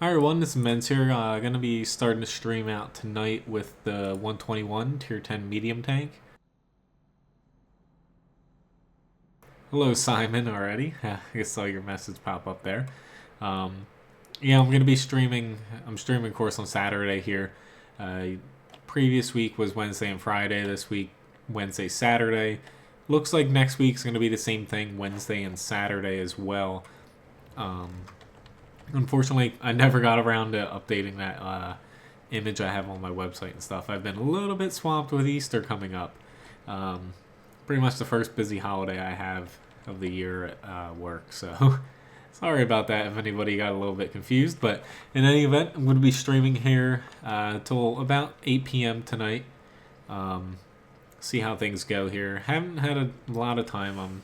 Hi everyone, this is Menz here. Gonna be starting to stream out tonight with the 121 Tier 10 medium tank. Hello Simon already. I saw your message pop up there. Yeah, I'm gonna be streaming. I'm streaming of course on Saturday here. Previous week was Wednesday and Friday. This week Wednesday, Saturday. Looks like next week's gonna be the same thing, Wednesday and Saturday as well. Unfortunately, I never got around to updating that image I have on my website and stuff. I've been a little bit swamped with Easter coming up. Pretty much the first busy holiday I have of the year at work. So sorry about that if anybody got a little bit confused. But in any event, I'm going to be streaming here till about 8 p.m. tonight. See how things go here. Haven't had a lot of time. I'm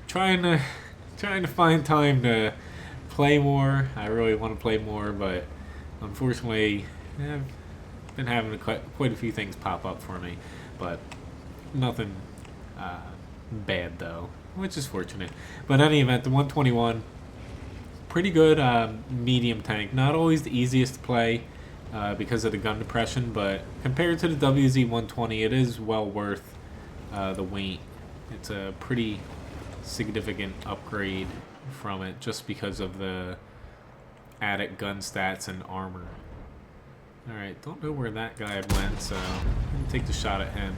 trying to find time to play more. I really want to play more, but unfortunately I've been having quite a few things pop up for me, but nothing bad though, which is fortunate. But in any event, the 121, pretty good medium tank. Not always the easiest to play because of the gun depression, but compared to the WZ-120, it is well worth the wait. It's a pretty significant upgrade from it just because of the added gun stats and armor. Alright, don't know where that guy went, so I'm gonna take the shot at him.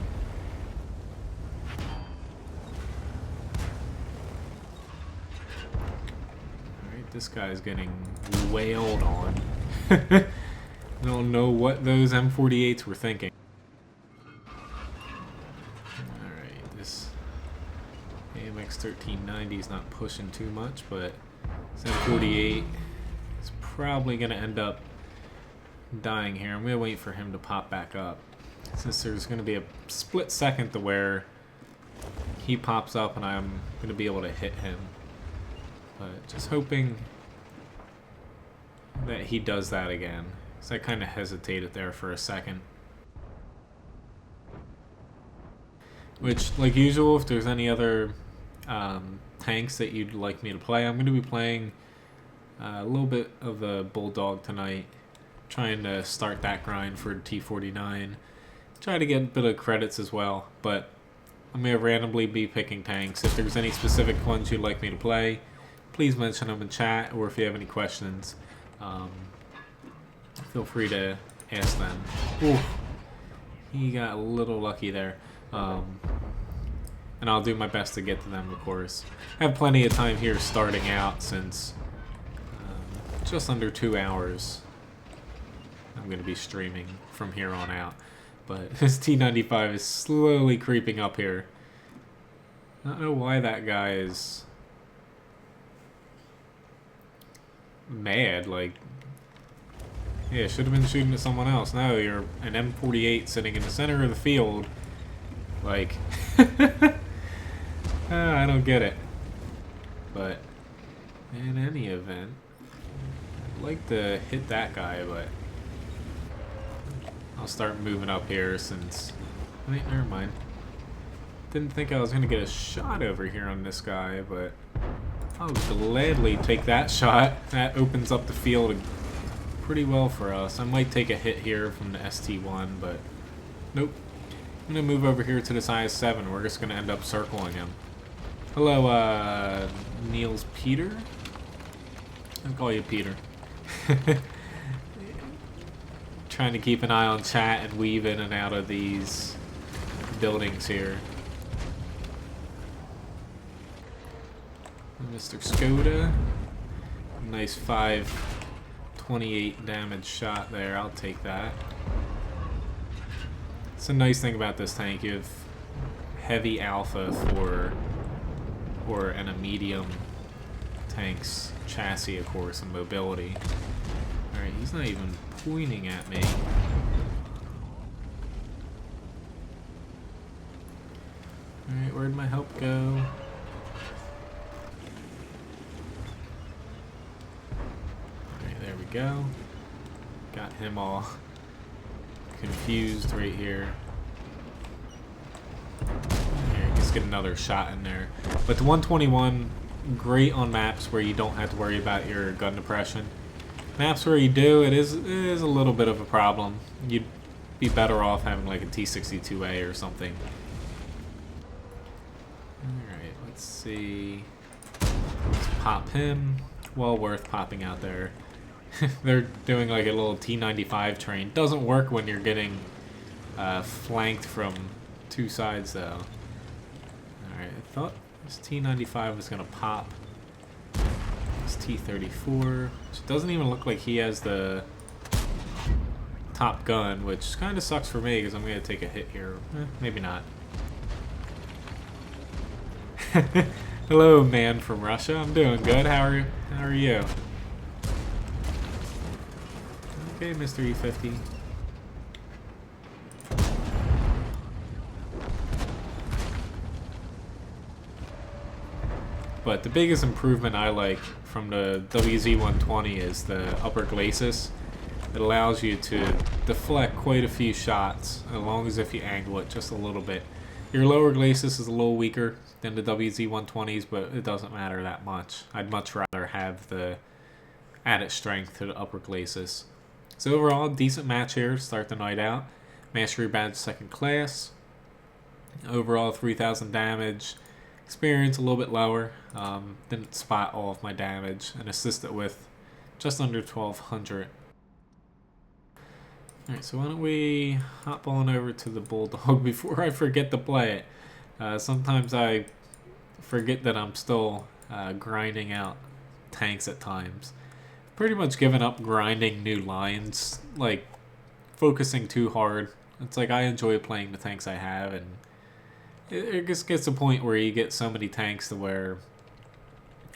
Alright, this guy's getting wailed on. I don't know what those M48s were thinking. AMX-1390 is not pushing too much, but this M48 is probably going to end up dying here. I'm going to wait for him to pop back up, since there's going to be a split second to where he pops up and I'm going to be able to hit him. But just hoping that he does that again, because I kind of hesitated there for a second. Which, like usual, if there's any other tanks that you'd like me to play, I'm going to be playing a little bit of the Bulldog tonight. Trying to start that grind for T49. Try to get a bit of credits as well, but I'm going to randomly be picking tanks. If there's any specific ones you'd like me to play, please mention them in chat, or if you have any questions, feel free to ask them. Ooh, he got a little lucky there. And I'll do my best to get to them, of course. I have plenty of time here starting out, since just under 2 hours I'm going to be streaming from here on out. But this T95 is slowly creeping up here. I don't know why that guy is mad. Like, yeah, should have been shooting at someone else. No, you're an M48 sitting in the center of the field. Like, I don't get it. But in any event, I'd like to hit that guy, but I'll start moving up here since... Wait, never mind. Didn't think I was going to get a shot over here on this guy, but I'll gladly take that shot. That opens up the field pretty well for us. I might take a hit here from the ST1, but nope. I'm going to move over here to this IS-7. We're just going to end up circling him. Hello, Niels Peter? I'll call you Peter. Trying to keep an eye on chat and weave in and out of these buildings here. Mr. Skoda. Nice 528 damage shot there. I'll take that. It's a nice thing about this tank. You have heavy alpha and a medium tank's chassis, of course, and mobility. Alright, he's not even pointing at me. Alright, where'd my help go? Alright, there we go. Got him all confused right here. Here, let's get another shot in there. But the 121, great on maps where you don't have to worry about your gun depression. Maps where you do, it is a little bit of a problem. You'd be better off having like a T-62A or something. Alright, let's see. Let's pop him. Well worth popping out there. They're doing like a little T-95 train. Doesn't work when you're getting flanked from two sides though. Alright, I thought this T-95 was gonna pop. This T-34. It doesn't even look like he has the top gun, which kind of sucks for me because I'm gonna take a hit here. Maybe not. Hello, man from Russia. I'm doing good. How are you? Okay, Mr. E50. But the biggest improvement I like from the WZ-120 is the upper glacis. It allows you to deflect quite a few shots, as long as if you angle it just a little bit. Your lower glacis is a little weaker than the WZ-120s, but it doesn't matter that much. I'd much rather have the added strength to the upper glacis. So overall, decent match here to start the night out. Mastery badge 2nd class. Overall 3,000 damage. Experience a little bit lower. Didn't spot all of my damage and assisted with just under 1,200. Alright, so why don't we hop on over to the Bulldog before I forget to play it. Sometimes I forget that I'm still grinding out tanks at times. Pretty much given up grinding new lines, like focusing too hard. It's like I enjoy playing the tanks I have, and it just gets to a point where you get so many tanks to where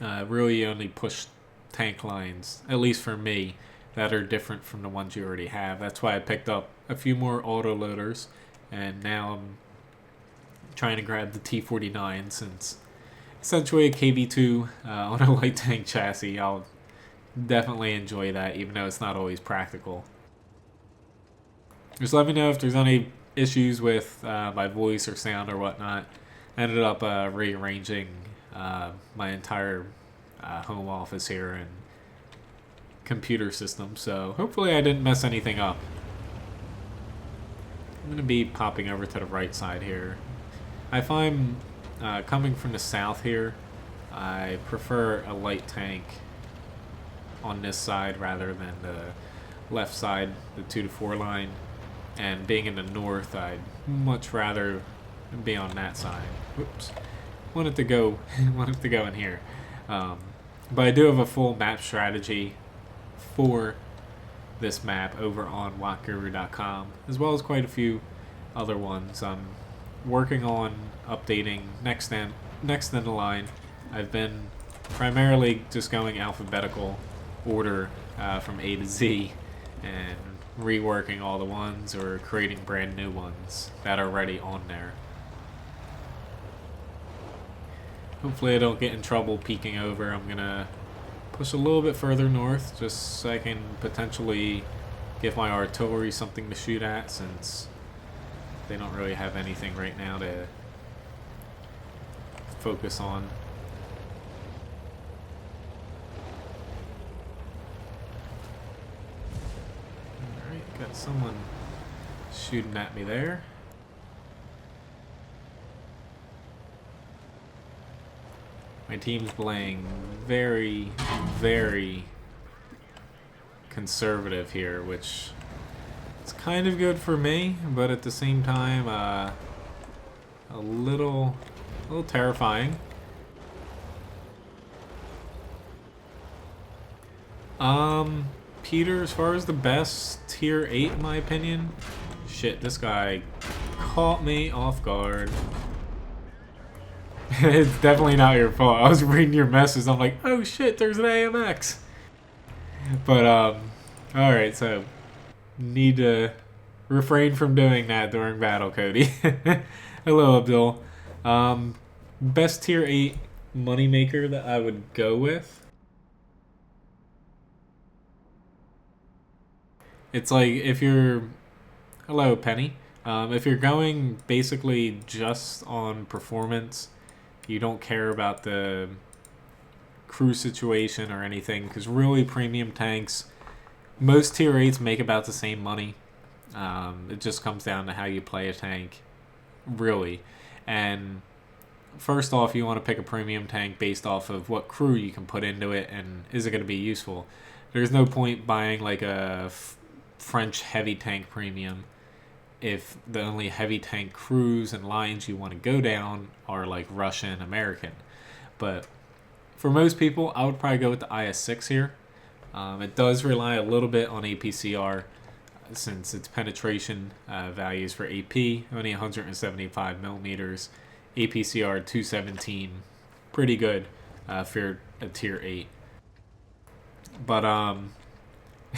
really you only push tank lines, at least for me, that are different from the ones you already have. That's why I picked up a few more autoloaders, and now I'm trying to grab the T-49 since essentially a KV-2 on a light tank chassis. I'll definitely enjoy that, even though it's not always practical. Just let me know if there's any issues with my voice or sound or whatnot. I ended up rearranging my entire home office here and computer system, so hopefully I didn't mess anything up. I'm going to be popping over to the right side here. I find coming from the south here, I prefer a light tank on this side rather than the left side, the 2 to 4 line. And being in the north, I'd much rather be on that side. Whoops. Wanted to go in here. But I do have a full map strategy for this map over on wattguru.com, as well as quite a few other ones. I'm working on updating next in the line. I've been primarily just going alphabetical order from A to Z and reworking all the ones or creating brand new ones that are already on there. Hopefully I don't get in trouble peeking over. I'm gonna push a little bit further north just so I can potentially give my artillery something to shoot at, since they don't really have anything right now to focus on. Alright, got someone shooting at me there. My team's playing very, very conservative here, which is kind of good for me, but at the same time, a little terrifying. Peter, as far as the best tier 8 in my opinion, shit, this guy caught me off guard. It's definitely not your fault. I was reading your message. I'm like, oh shit, there's an AMX. But, alright, so need to refrain from doing that during battle, Cody. Hello, Abdul. Best tier 8 moneymaker that I would go with. It's like if you're... Hello, Penny. If you're going basically just on performance, you don't care about the crew situation or anything, because really premium tanks Most tier 8s make about the same money. It just comes down to how you play a tank, really. And first off, you want to pick a premium tank based off of what crew you can put into it and is it going to be useful. There's no point buying like a French heavy tank premium if the only heavy tank crews and lines you want to go down are like Russian, American. But for most people, I would probably go with the IS-6 here. It does rely a little bit on APCR since its penetration values for AP only 175 millimeters, APCR 217, pretty good for a tier 8. But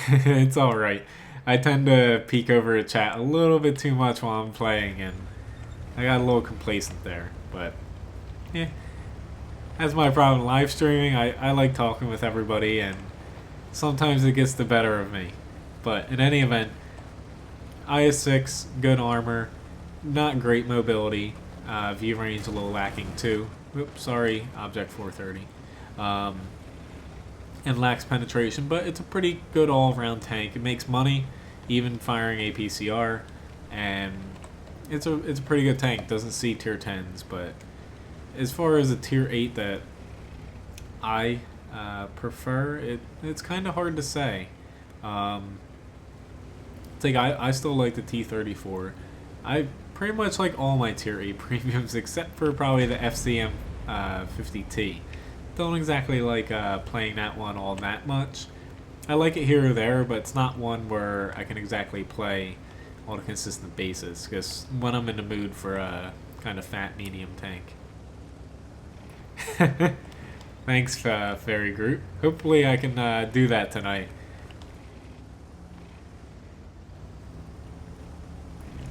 it's all right. I tend to peek over a chat a little bit too much while I'm playing, and I got a little complacent there. But yeah, that's my problem live streaming. I like talking with everybody, and sometimes it gets the better of me. But in any event, IS-6, good armor, not great mobility, view range a little lacking too. Oops, sorry, Object 430. And lacks penetration, but it's a pretty good all-around tank. It makes money, even firing APCR, and it's a pretty good tank. Doesn't see tier 10s, but as far as a tier 8 that I prefer, it's kind of hard to say. It's like I still like the T-34. I pretty much like all my tier 8 premiums except for probably the FCM 50T. Don't exactly like playing that one all that much. I like it here or there, but it's not one where I can exactly play on a consistent basis, because when I'm in the mood for a kind of fat medium tank. Thanks, Fairy Groot. Hopefully I can do that tonight.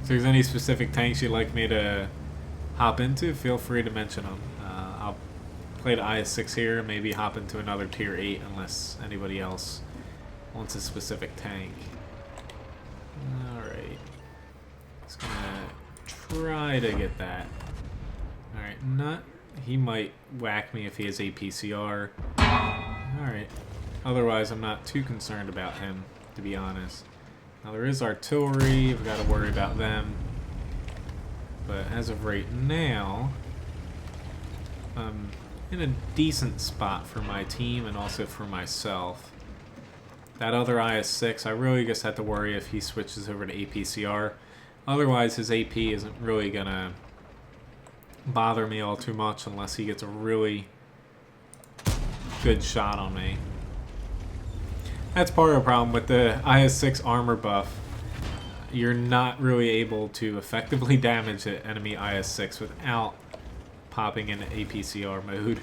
If there's any specific tanks you'd like me to hop into, feel free to mention them. I'll play the IS-6 here, maybe hop into another tier 8 unless anybody else wants a specific tank. Alright. Just gonna try to get that. Alright, he might whack me if he has APCR. Alright. Otherwise, I'm not too concerned about him, to be honest. Now, there is artillery. We've got to worry about them. But as of right now, I'm in a decent spot for my team and also for myself. That other IS-6, I really just have to worry if he switches over to APCR. Otherwise, his AP isn't really going to bother me all too much unless he gets a really good shot on me. That's part of the problem with the IS-6 armor buff. You're not really able to effectively damage an enemy IS-6 without popping into APCR mode.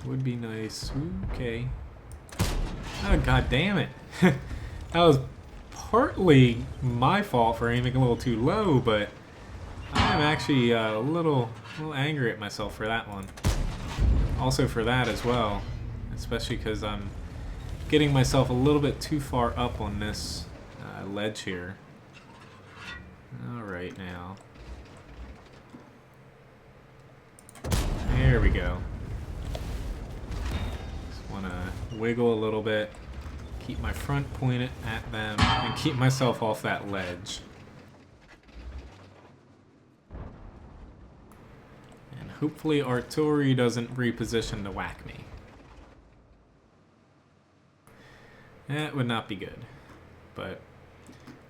Would be nice. Okay. Oh, god damn it. That was partly my fault for aiming a little too low, but I'm actually a little angry at myself for that one. Also for that as well, especially because I'm getting myself a little bit too far up on this ledge here. Alright now. There we go. Just want to wiggle a little bit, keep my front pointed at them, and keep myself off that ledge. And hopefully artillery doesn't reposition to whack me. That would not be good. But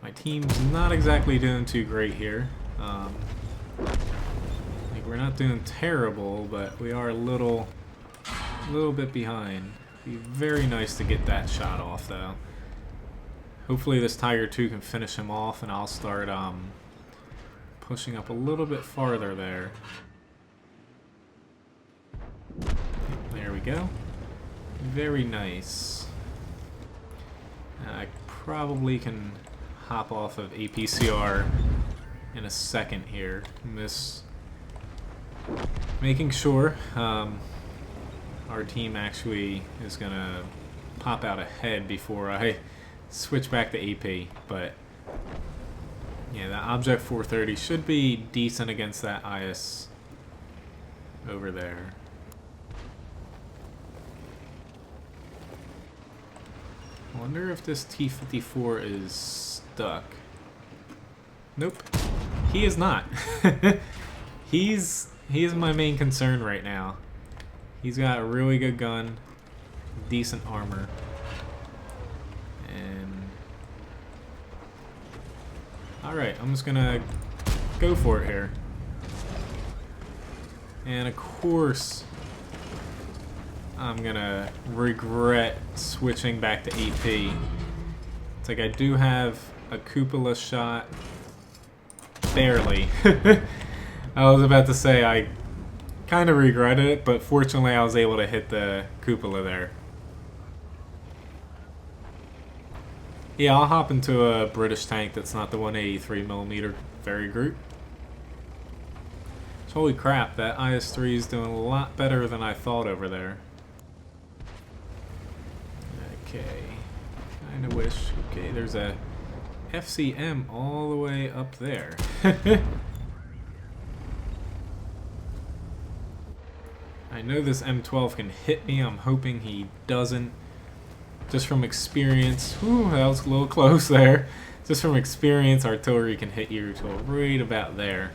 my team's not exactly doing too great here. Like we're not doing terrible, but we are a little bit behind. Be very nice to get that shot off, though. Hopefully this Tiger 2 can finish him off, and I'll start pushing up a little bit farther there. There we go. Very nice. I probably can hop off of APCR in a second here. Making sure our team actually is gonna pop out ahead before I switch back to AP. But yeah, the Object 430 should be decent against that IS over there. wonder if this T-54 is stuck. Nope. He is not. He is my main concern right now. He's got a really good gun, decent armor, and alright, I'm just gonna go for it here. And of course, I'm gonna regret switching back to AP. It's like I do have a cupola shot. Barely. I was about to say I kind of regretted it, but fortunately I was able to hit the cupola there. Yeah, I'll hop into a British tank that's not the 183mm Very Group. So holy crap, that IS-3 is doing a lot better than I thought over there. Okay, kind of wish. Okay, there's a FCM all the way up there. I know this M12 can hit me. I'm hoping he doesn't. Just from experience. Whew, that was a little close there. Just from experience, artillery can hit you to right about there.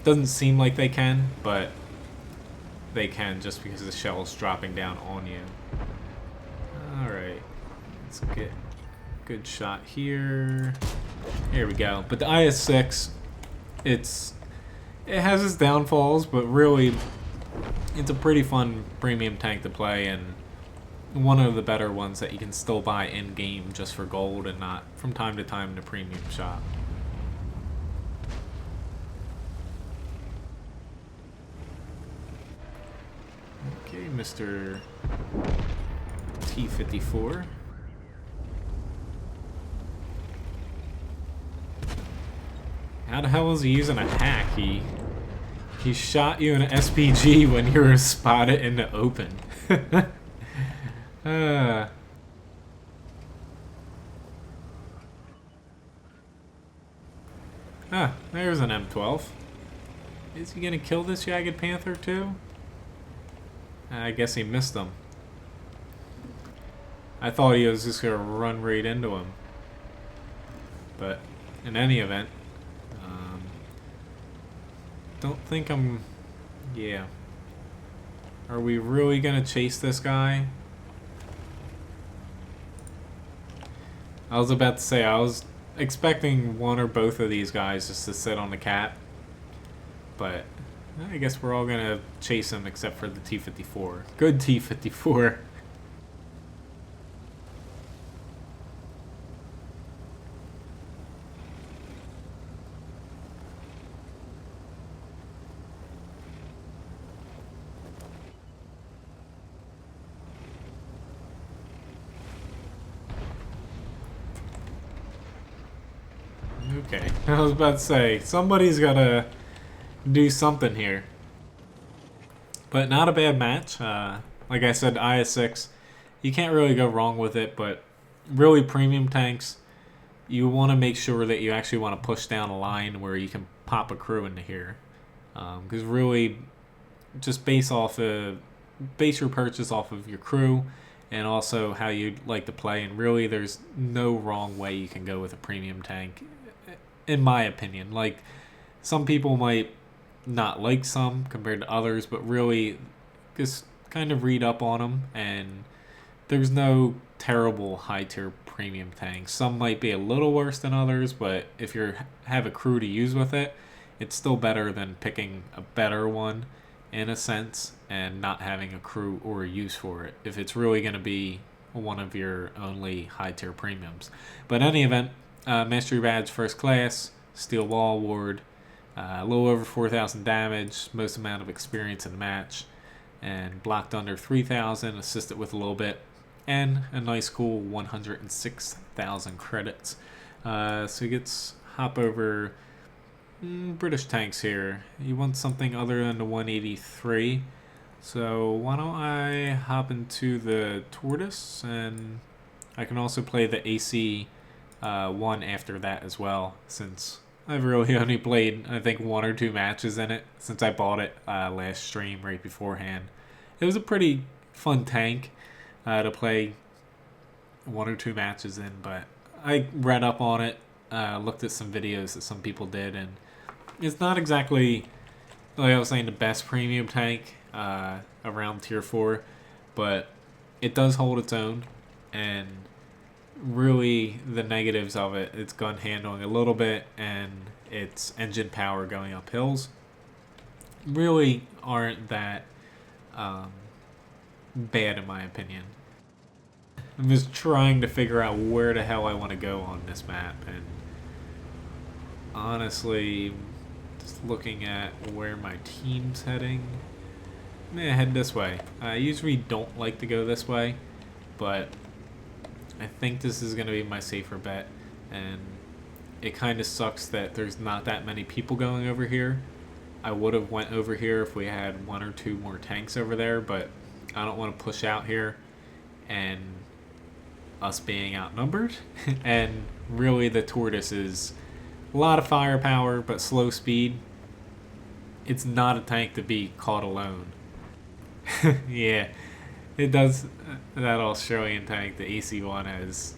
Doesn't seem like they can, but they can just because the shell's dropping down on you. Alright, let's get a good shot here. Here we go. But the IS-6, it has its downfalls, but really it's a pretty fun premium tank to play, and one of the better ones that you can still buy in-game just for gold and not from time to time in the premium shop. Okay, Mr. T-54. How the hell was he using a hack? He shot you in an SPG when you were spotted in the open. There's an M12. Is he gonna kill this Jagged Panther too? I guess he missed him. I thought he was just gonna run right into him. But in any event, don't think I'm... Yeah. Are we really gonna chase this guy? I was about to say, I was expecting one or both of these guys just to sit on the cat. But I guess we're all gonna chase him except for the T-54. Good T-54. Okay, I was about to say, somebody's gotta do something here. But not a bad match. Like I said, IS-6, you can't really go wrong with it, but really premium tanks, you want to make sure that you actually want to push down a line where you can pop a crew into here. Because really, just base your purchase off of your crew and also how you'd like to play, and really there's no wrong way you can go with a premium tank, in my opinion. Like, some people might not like some compared to others, but really just kind of read up on them, and there's no terrible high tier premium tanks. Some might be a little worse than others, but if you have a crew to use with it, it's still better than picking a better one in a sense and not having a crew or a use for it if it's really going to be one of your only high tier premiums. But in any event, Mastery Badge First Class, Steel Wall Award, a little over 4,000 damage, most amount of experience in the match, and blocked under 3,000, assisted with a little bit, and a nice cool 106,000 credits. So he gets hop over British tanks here. You want something other than the 183, so why don't I hop into the Tortoise, and I can also play the AC1 after that as well, since I've really only played, I think, 1 or 2 matches in it since I bought it last stream right beforehand. It was a pretty fun tank to play 1 or 2 matches in, but I read up on it, looked at some videos that some people did, and it's not exactly, like I was saying, the best premium tank around tier 4, but it does hold its own, and really the negatives of it, its gun handling a little bit and its engine power going up hills, really aren't that bad in my opinion. I'm just trying to figure out where the hell I want to go on this map, and honestly, just looking at where my team's heading, I'm gonna head this way. I usually don't like to go this way, but I think this is gonna be my safer bet, and it kind of sucks that there's not that many people going over here. I would have went over here if we had 1 or 2 more tanks over there, but I don't want to push out here and us being outnumbered. And really the Tortoise is a lot of firepower but slow speed. It's not a tank to be caught alone. Yeah, it does. That Australian tank, the AC1, has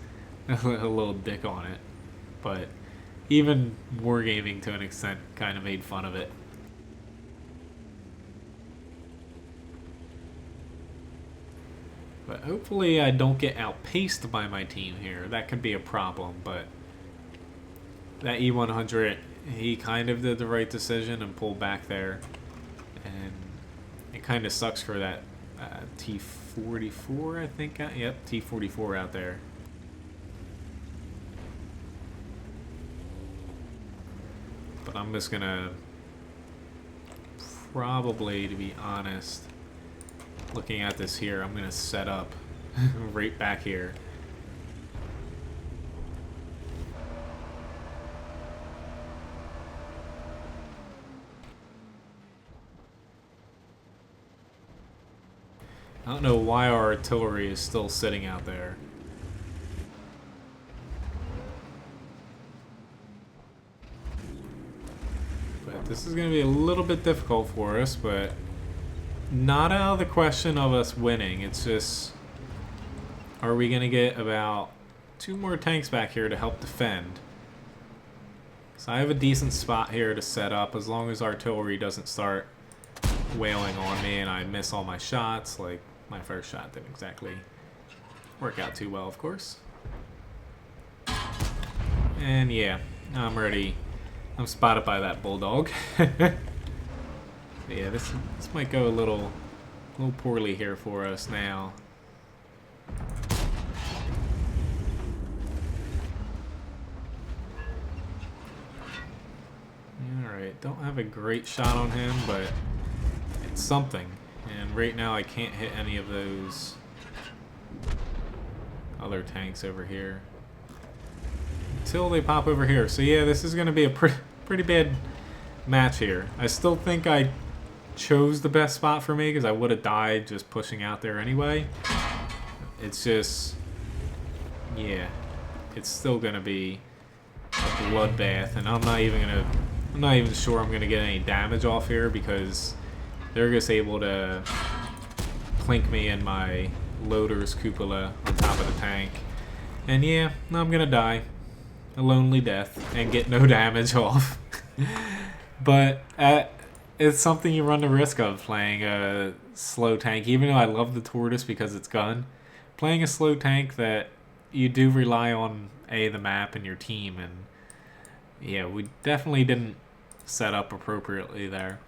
a little dick on it, but even Wargaming to an extent kind of made fun of it. But hopefully I don't get outpaced by my team here. That could be a problem, but that E100, he kind of did the right decision and pulled back there. And it kind of sucks for that T44, I think. Yep, T44 out there. But I'm just gonna probably, to be honest, looking at this here, I'm gonna set up right back here. I don't know why our artillery is still sitting out there. But this is going to be a little bit difficult for us, but not out of the question of us winning. It's just, are we going to get about 2 more tanks back here to help defend? So I have a decent spot here to set up as long as artillery doesn't start wailing on me and I miss all my shots. Like, my first shot didn't exactly work out too well, of course. And yeah, I'm ready. I'm spotted by that Bulldog. Yeah, this might go a little poorly here for us now. Alright, don't have a great shot on him, but it's something. And right now I can't hit any of those other tanks over here until they pop over here. So yeah, this is going to be a pretty bad match here. I still think I chose the best spot for me because I would have died just pushing out there anyway. It's just, yeah, it's still going to be a bloodbath, and I'm not even sure I'm going to get any damage off here because they're just able to plink me in my loader's cupola on top of the tank. And yeah, I'm gonna die a lonely death and get no damage off. But it's something you run the risk of playing a slow tank. Even though I love the Tortoise because it's gun, playing a slow tank that you do rely on the map and your team. And yeah, we definitely didn't set up appropriately there.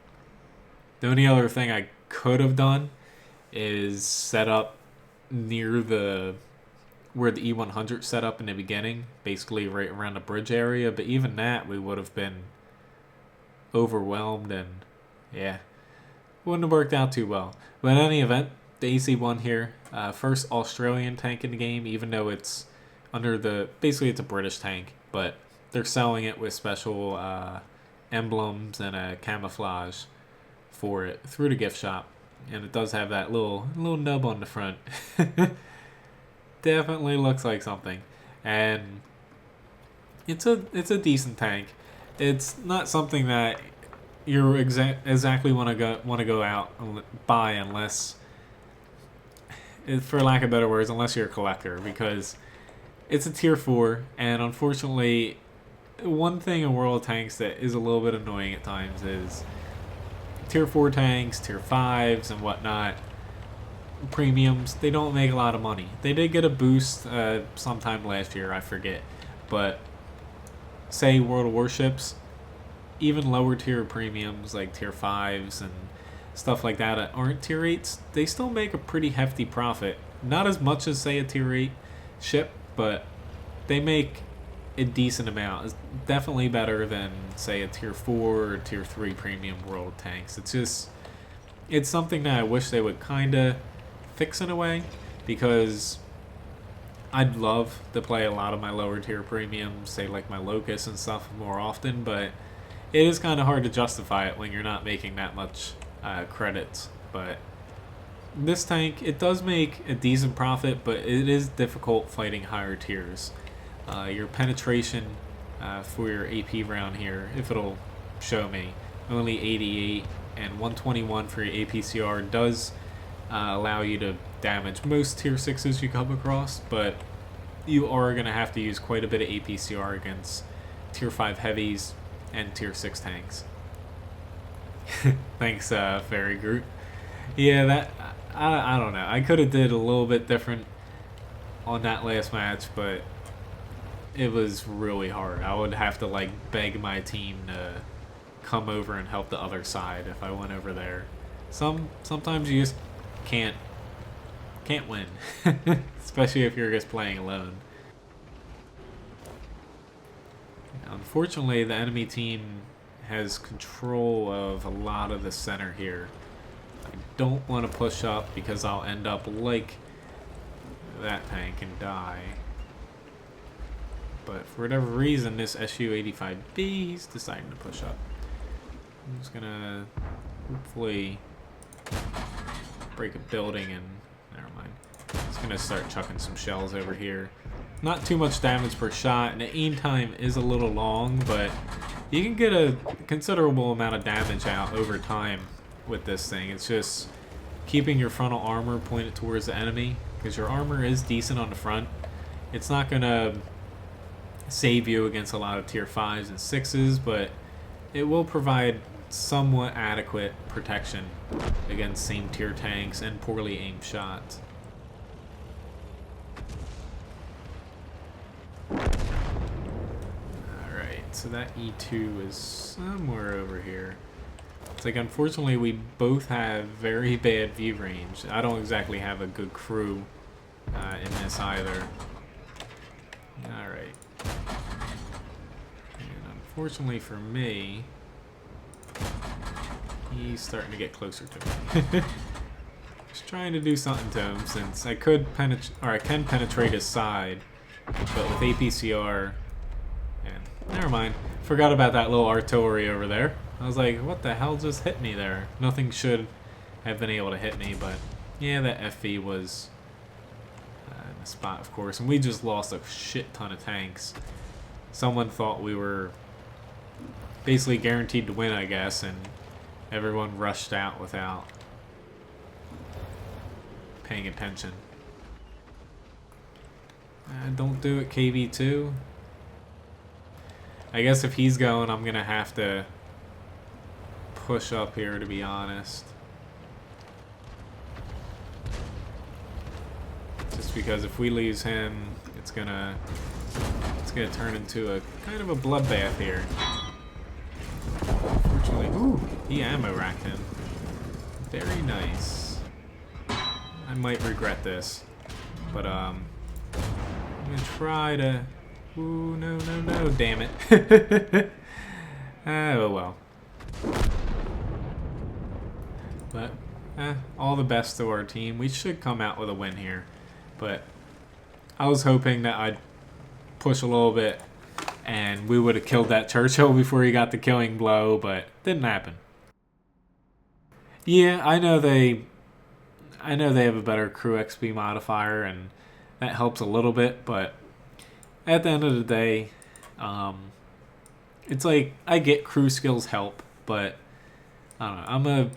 The only other thing I could have done is set up near where the E100 set up in the beginning, basically right around the bridge area, but even that we would have been overwhelmed and yeah, wouldn't have worked out too well. But in any event, the AC1 here, first Australian tank in the game, even though it's under basically it's a British tank, but they're selling it with special emblems and a camouflage for it through the gift shop, and it does have that little nub on the front. Definitely looks like something, and it's a decent tank. It's not something that you're exactly want to go out and buy unless, for lack of better words, unless you're a collector, because it's a tier 4, and unfortunately, one thing in World of Tanks that is a little bit annoying at times is tier 4 tanks, tier 5s, and whatnot, premiums, they don't make a lot of money. They did get a boost sometime last year, I forget. But say World of Warships, even lower tier premiums like tier 5s and stuff like that aren't tier 8s, they still make a pretty hefty profit. Not as much as, say, a tier 8 ship, but they make a decent amount. It's definitely better than, say, a tier 4 or tier 3 premium World Tanks. It's something that I wish they would kind of fix in a way, because I'd love to play a lot of my lower tier premiums, say like my Locust and stuff, more often, but it is kind of hard to justify it when you're not making that much credits. But this tank, it does make a decent profit, but it is difficult fighting higher tiers. Your penetration for your AP round here, if it'll show me, only 88, and 121 for your APCR does allow you to damage most tier 6s you come across, but you are going to have to use quite a bit of APCR against tier 5 heavies and tier 6 tanks. Thanks, Fairy Groot. Yeah, that I don't know. I could have did a little bit different on that last match, but it was really hard. I would have to like beg my team to come over and help the other side if I went over there. Sometimes you just can't win, especially if you're just playing alone. Unfortunately, the enemy team has control of a lot of the center here. I don't want to push up because I'll end up like that tank and die. But for whatever reason, this SU-85B, he's deciding to push up. I'm just gonna hopefully break a building and never mind. Just gonna start chucking some shells over here. Not too much damage per shot, and the aim time is a little long, but you can get a considerable amount of damage out over time with this thing. It's just keeping your frontal armor pointed towards the enemy, because your armor is decent on the front. It's not gonna save you against a lot of tier 5s and 6s, but it will provide somewhat adequate protection against same tier tanks and poorly aimed shots. Alright, so that E2 is somewhere over here. It's like, unfortunately, we both have very bad view range. I don't exactly have a good crew in this either. Alright. And unfortunately for me, he's starting to get closer to me. Just trying to do something to him, since I can penetrate his side, but with APCR, and never mind. Forgot about that little artillery over there. I was like, what the hell just hit me there? Nothing should have been able to hit me, but yeah, that FV was in the spot, of course, and we just lost a shit ton of tanks. Someone thought we were basically guaranteed to win, I guess, and everyone rushed out without paying attention. Don't do it, KV2. I guess if he's going, I'm gonna have to push up here, to be honest. Just because if we lose him, it's gonna turn into a kind of a bloodbath here. Unfortunately, ooh, he ammo racked him. Very nice. I might regret this, but I'm gonna try to. Ooh, no, damn it. Oh well. But all the best to our team. We should come out with a win here, but I was hoping that I'd push a little bit and we would have killed that Churchill before he got the killing blow, but didn't happen. Yeah, I know they have a better crew XP modifier, and that helps a little bit, but at the end of the day, it's like, I get crew skills help, but I don't know,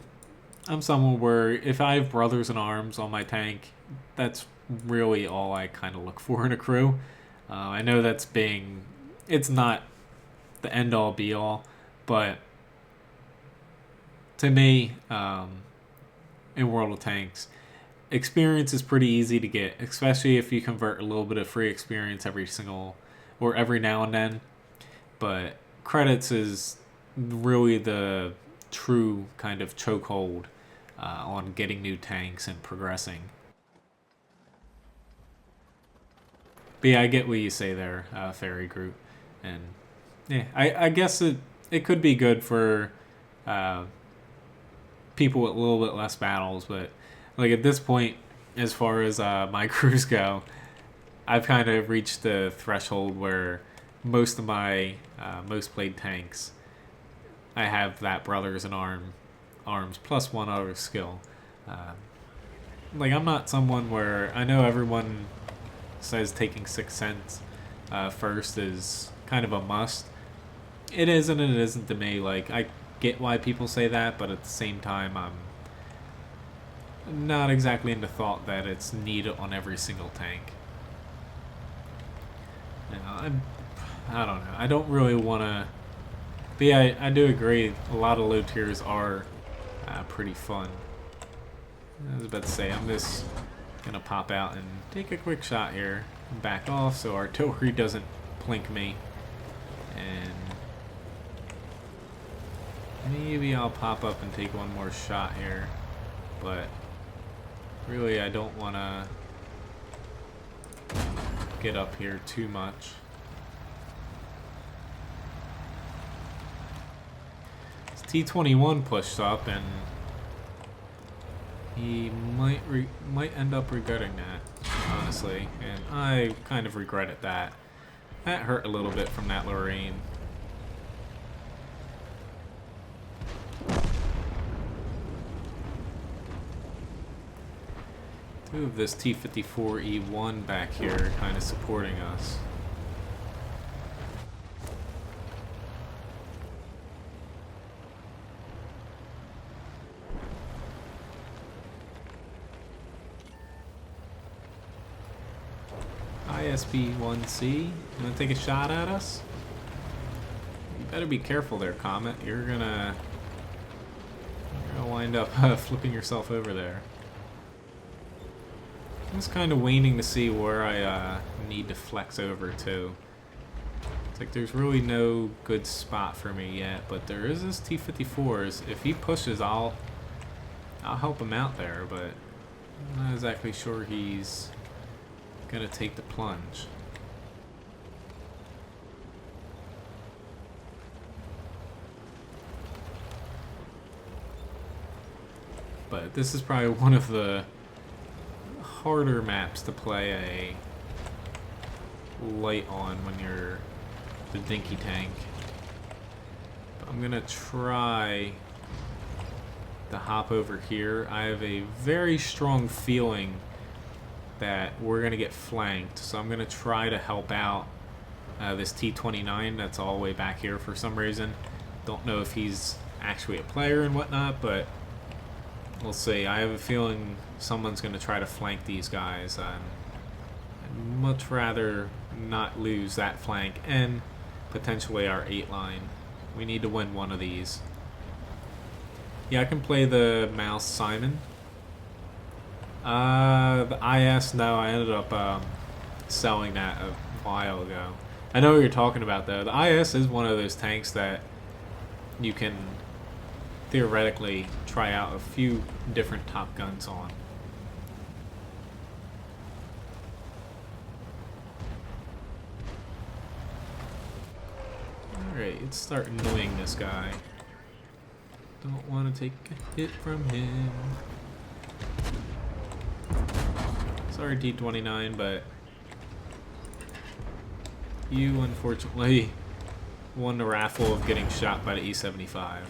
I'm someone where if I have brothers in arms on my tank, that's really all I kind of look for in a crew. I know it's not the end all be all, but to me, in World of Tanks, experience is pretty easy to get, especially if you convert a little bit of free experience every now and then. But credits is really the true kind of chokehold on getting new tanks and progressing. But yeah, I get what you say there, Fairy Group, and yeah, I guess it could be good for people with a little bit less battles, but like at this point, as far as my crews go, I've kind of reached the threshold where most of my most played tanks, I have that Brothers in Arms plus one other skill. Like I'm not someone where I know everyone says taking 6 cents first is kind of a must. It isn't and it isn't to me. Like I get why people say that, but at the same time I'm not exactly into thought that it's needed on every single tank. You know, I don't know. I don't really want to. But yeah, I do agree. A lot of low tiers are pretty fun. I was about to say, I'm just going to pop out and take a quick shot here. And back off so artillery doesn't plink me. And maybe I'll pop up and take one more shot here. But really, I don't want to get up here too much. T21 pushed up, and he might end up regretting that, honestly. And I kind of regretted that. That hurt a little bit from that Lorraine. Two of this T-54E1 back here kind of supporting us. ISB-1C, you wanna take a shot at us? You better be careful there, Comet. You're gonna wind up flipping yourself over there. I'm just kind of waiting to see where I need to flex over to. It's like there's really no good spot for me yet, but there is this T-54s. If he pushes, I'll help him out there, but I'm not exactly sure he's gonna take the plunge. But this is probably one of the harder maps to play a light on when you're the dinky tank. But I'm gonna try to hop over here. I have a very strong feeling that we're gonna get flanked, so I'm gonna try to help out this T-29 that's all the way back here for some reason. Don't know if he's actually a player and whatnot, but we'll see. I have a feeling someone's gonna try to flank these guys. I'd much rather not lose that flank and potentially our 8 line. We need to win one of these. Yeah, I can play the Mouse Simon. The IS, no, I ended up selling that a while ago. I know what you're talking about, though. The IS is one of those tanks that you can theoretically try out a few different Top Guns on. Alright, let's start annoying this guy. Don't want to take a hit from him. Sorry, T-29, but you unfortunately won the raffle of getting shot by the E-75. I'm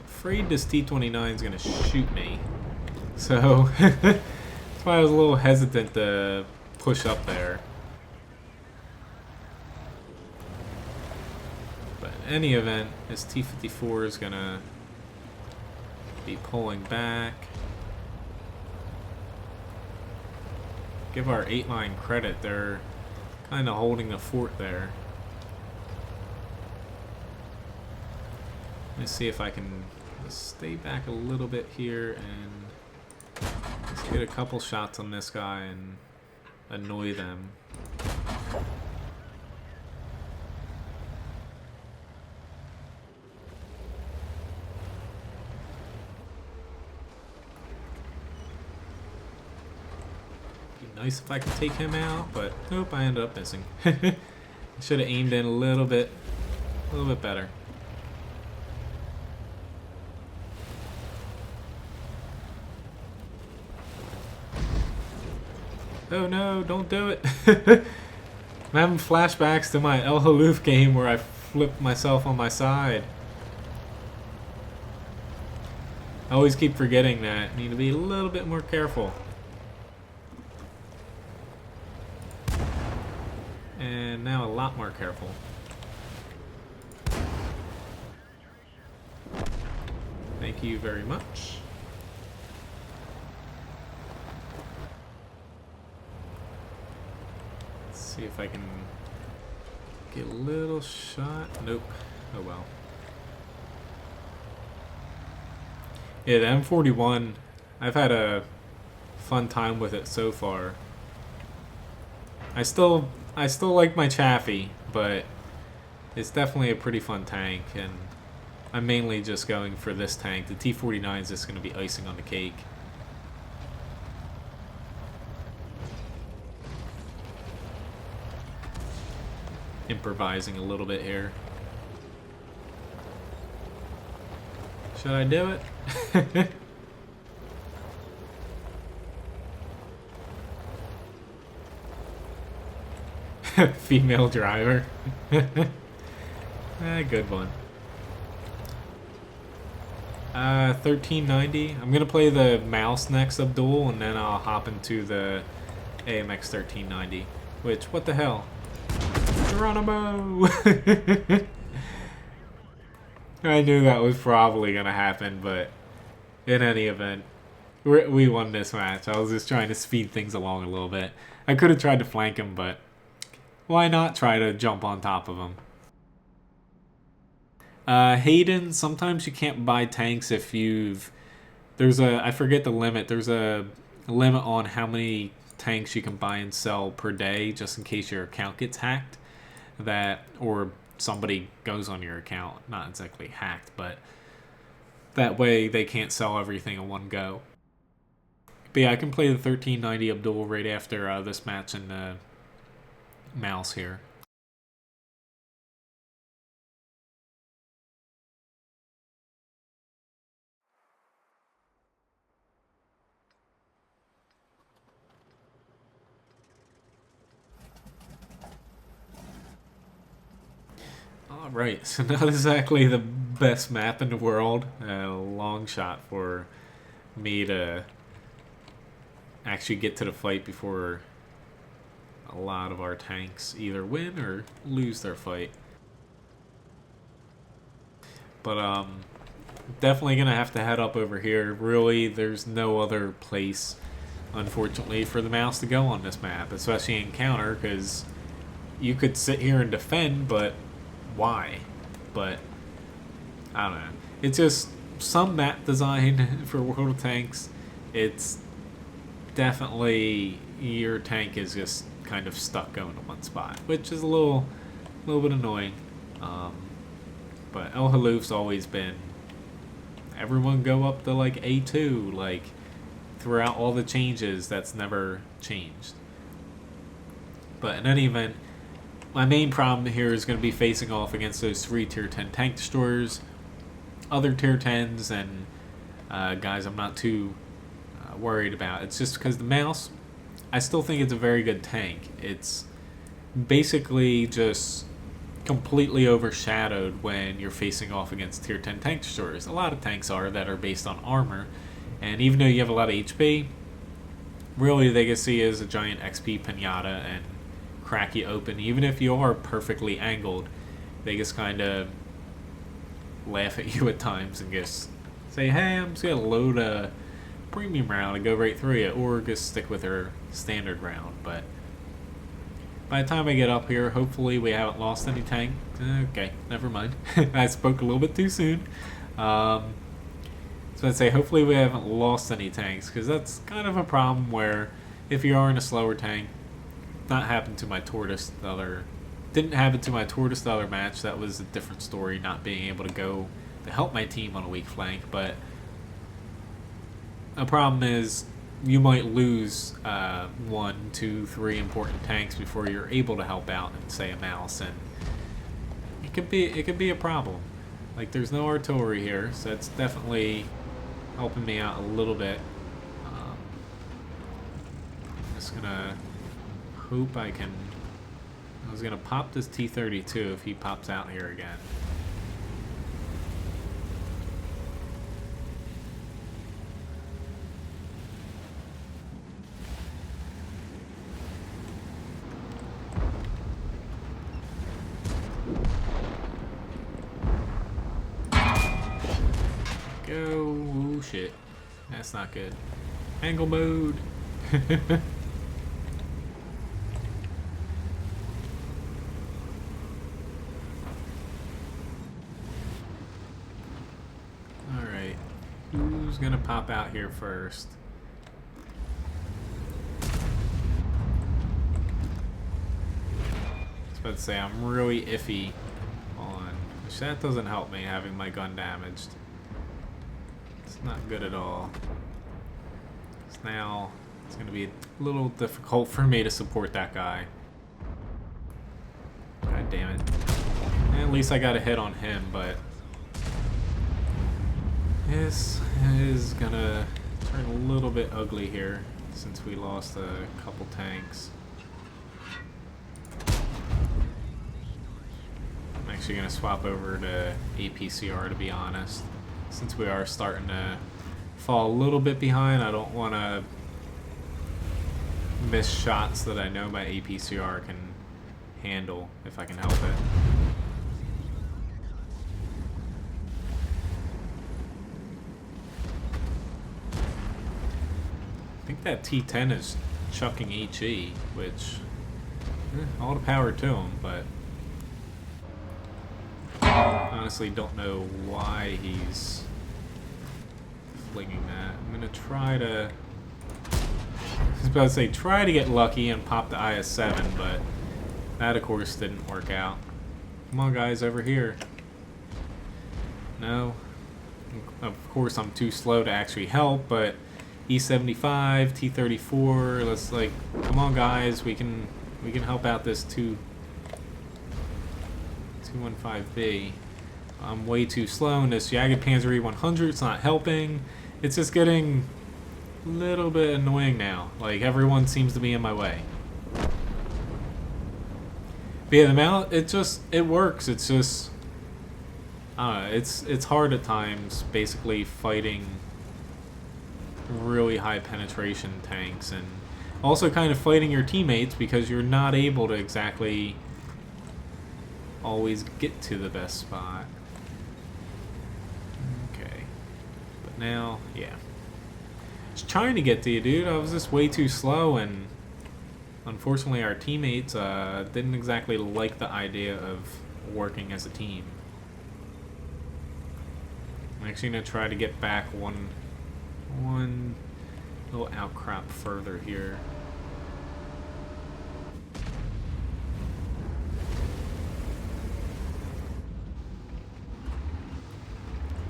afraid this T-29 is going to shoot me, so that's why I was a little hesitant to push up there. But in any event, this T-54 is going to be pulling back. give our 8-line credit. They're kind of holding the fort there. Let's see if I can stay back a little bit here and just get a couple shots on this guy and annoy them. Be nice if I could take him out, but nope, I ended up missing. I should have aimed in a little bit better. Oh no, don't do it. I'm having flashbacks to my El Haloof game where I flipped myself on my side. I always keep forgetting that. I need to be a little bit more careful. And now a lot more careful. Thank you very much. See if I can get a little shot. Nope. Oh well. Yeah, the M41, I've had a fun time with it so far. I still like my Chaffee, but it's definitely a pretty fun tank, and I'm mainly just going for this tank. The T-49 is just going to be icing on the cake. Improvising a little bit here. Should I do it? Female driver. Good one. 1390. I'm gonna play the mouse next, Abdul, and then I'll hop into the AMX 1390. Which, what the hell? Geronimo! I knew that was probably going to happen, but in any event, we won this match. I was just trying to speed things along a little bit. I could have tried to flank him, but why not try to jump on top of him? Hayden, sometimes you can't buy tanks if you've... I forget the limit. There's a limit on how many tanks you can buy and sell per day, just in case your account gets hacked. Or somebody goes on your account, not exactly hacked, but that way they can't sell everything in one go. But yeah, I can play the 1390 Abdul right after this match in the mouse here. Alright, so not exactly the best map in the world. A long shot for me to actually get to the fight before a lot of our tanks either win or lose their fight. But definitely gonna have to head up over here. Really, there's no other place, unfortunately, for the mouse to go on this map, especially in counter, because you could sit here and defend, but why? But I don't know. It's just some map design for World of Tanks. It's definitely your tank is just kind of stuck going to one spot, which is a little bit annoying. But El Haloof's always been everyone go up to like A2, like throughout all the changes. That's never changed. But in any event, my main problem here is going to be facing off against those 3 tier 10 tank destroyers, other tier 10s, and guys I'm not too worried about. It's just because the mouse, I still think it's a very good tank. It's basically just completely overshadowed when you're facing off against tier 10 tank destroyers. A lot of tanks are that are based on armor, and even though you have a lot of HP, really they can see as a giant XP pinata and crack you open. Even if you are perfectly angled, they just kind of laugh at you at times and just say, hey, I'm just gonna load a premium round and go right through you, or just stick with her standard round, but by the time I get up here, hopefully we haven't lost any tank. Okay, never mind. I spoke a little bit too soon. So I'd say hopefully we haven't lost any tanks, because that's kind of a problem where if you are in a slower tank, not happened to my Tortoise the other, didn't happen to my Tortoise the other match. That was a different story, not being able to go to help my team on a weak flank. But a problem is you might lose 1, 2, 3 important tanks before you're able to help out in, say, a mouse, and it could be a problem. Like, there's no artillery here, so it's definitely helping me out a little bit. I'm just gonna hope I can. I was gonna pop this T-32 if he pops out here again. Go. Oh shit. That's not good. Angle mode. Alright. Who's gonna pop out here first? I was about to say, I'm really iffy on. Which that doesn't help me having my gun damaged. Not good at all. So now it's going to be a little difficult for me to support that guy. God damn it. And at least I got a hit on him, but this is going to turn a little bit ugly here since we lost a couple tanks. I'm actually going to swap over to APCR, to be honest. Since we are starting to fall a little bit behind, I don't want to miss shots that I know my APCR can handle if I can help it. I think that T-10 is chucking HE, which, all the power to him, but honestly don't know why he's flinging that. I'm gonna try to, I was about to say try to get lucky and pop the IS-7, but that of course didn't work out. Come on guys, over here. No. Of course I'm too slow to actually help, but E-75, T-34, let's like, come on guys, we can help out this 215B. I'm way too slow, and this Jagged Panzer E-100 is not helping. It's just getting a little bit annoying now. Like, everyone seems to be in my way. But yeah, the mount, it works. It's just, it's hard at times, basically fighting really high penetration tanks, and also kind of fighting your teammates because you're not able to exactly always get to the best spot. Okay. But now, yeah. I was trying to get to you, dude. I was just way too slow, and unfortunately our teammates didn't exactly like the idea of working as a team. I'm actually going to try to get back one little outcrop further here.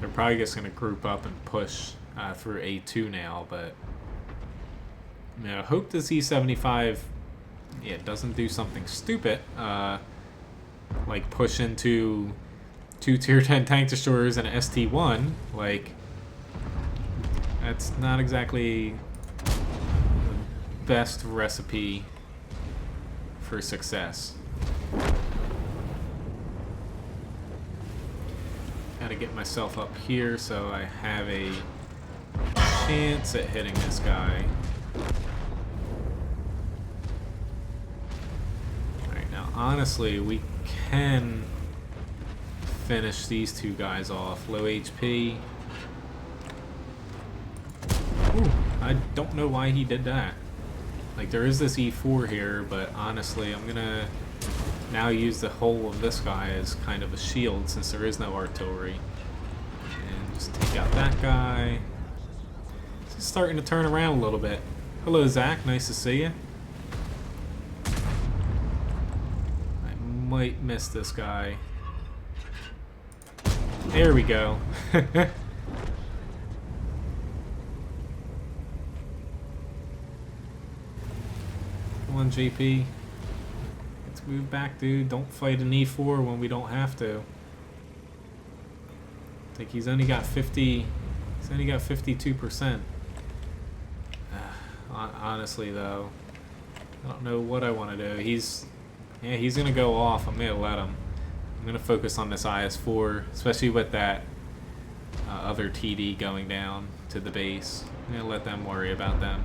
They're probably just going to group up and push through A2 now, but you know, I hope this E-75 doesn't do something stupid, like push into 2 Tier 10 tank destroyers and an ST-1. Like, that's not exactly the best recipe for success. Gotta get myself up here so I have a chance at hitting this guy. Alright, now honestly, we can finish these two guys off. Low HP. Ooh, I don't know why he did that. Like, there is this E4 here, but honestly, I'm gonna now use the whole of this guy as kind of a shield since there is no artillery. And just take out that guy. It's starting to turn around a little bit. Hello, Zach. Nice to see you. I might miss this guy. There we go. Come on, JP. Let's move back, dude. Don't fight an E4 when we don't have to. I think he's only got 50. He's only got 52%. Honestly, though, I don't know what I want to do. He's gonna go off. I'm gonna let him. I'm gonna focus on this IS-4, especially with that other TD going down to the base. I'm gonna let them worry about them.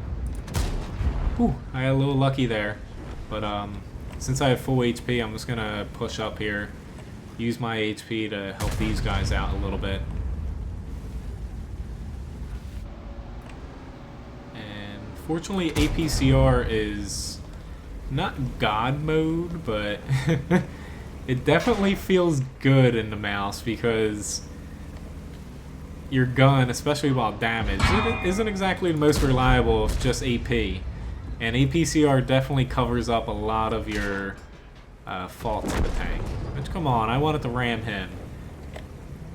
Whew, I got a little lucky there, but since I have full HP, I'm just gonna push up here, use my HP to help these guys out a little bit. And fortunately, APCR is not God mode, but it definitely feels good in the mouse because your gun, especially while damaged, it isn't exactly the most reliable of just AP. And APCR definitely covers up a lot of your faults in the tank. Which, come on, I wanted to ram him.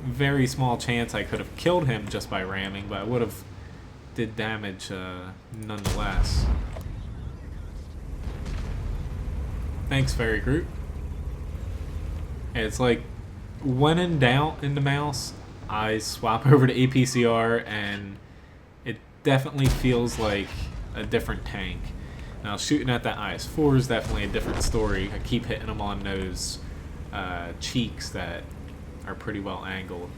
Very small chance I could have killed him just by ramming, but I would have did damage nonetheless. Thanks, Fairy Group. It's like, when in doubt in the mouse, I swap over to APCR and it definitely feels like a different tank. Now, shooting at that IS-4 is definitely a different story. I keep hitting them on those cheeks that are pretty well angled.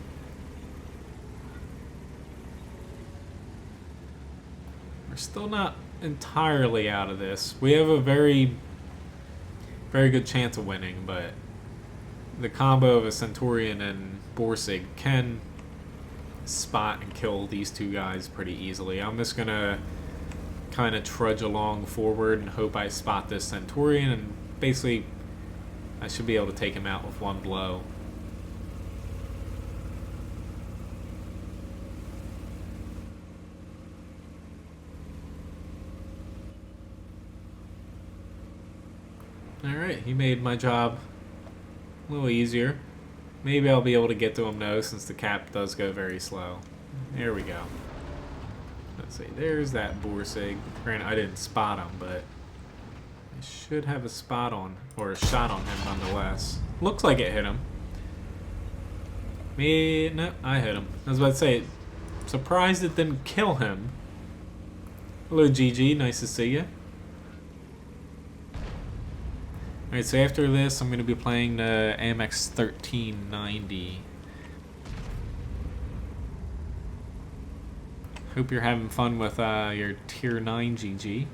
We're still not entirely out of this. We have a very good chance of winning, but the combo of a Centurion and Borsig can spot and kill these two guys pretty easily. I'm just gonna kind of trudge along forward and hope I spot this Centurion, and basically I should be able to take him out with one blow. Alright, he made my job a little easier. Maybe I'll be able to get to him though, since the cap does go very slow. There we go. Let's see, there's that Borsig. Granted, I didn't spot him, but I should have a spot on, or a shot on him nonetheless. Looks like it hit him. No, I hit him. I was about to say, surprised it didn't kill him. Hello, GG, nice to see you. Alright, so after this, I'm going to be playing the AMX 1390. Hope you're having fun with your Tier 9 GG.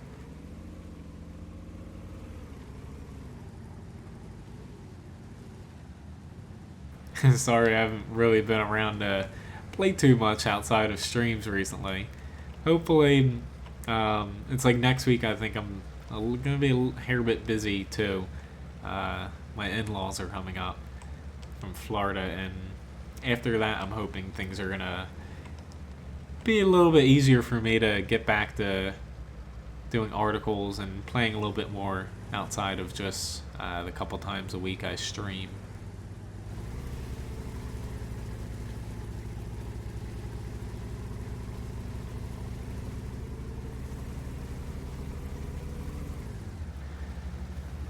Sorry, I haven't really been around to play too much outside of streams recently. Hopefully, it's like next week I think I'm going to be a hair bit busy too. My in-laws are coming up from Florida, and after that I'm hoping things are going to be a little bit easier for me to get back to doing articles and playing a little bit more outside of just the couple times a week I stream.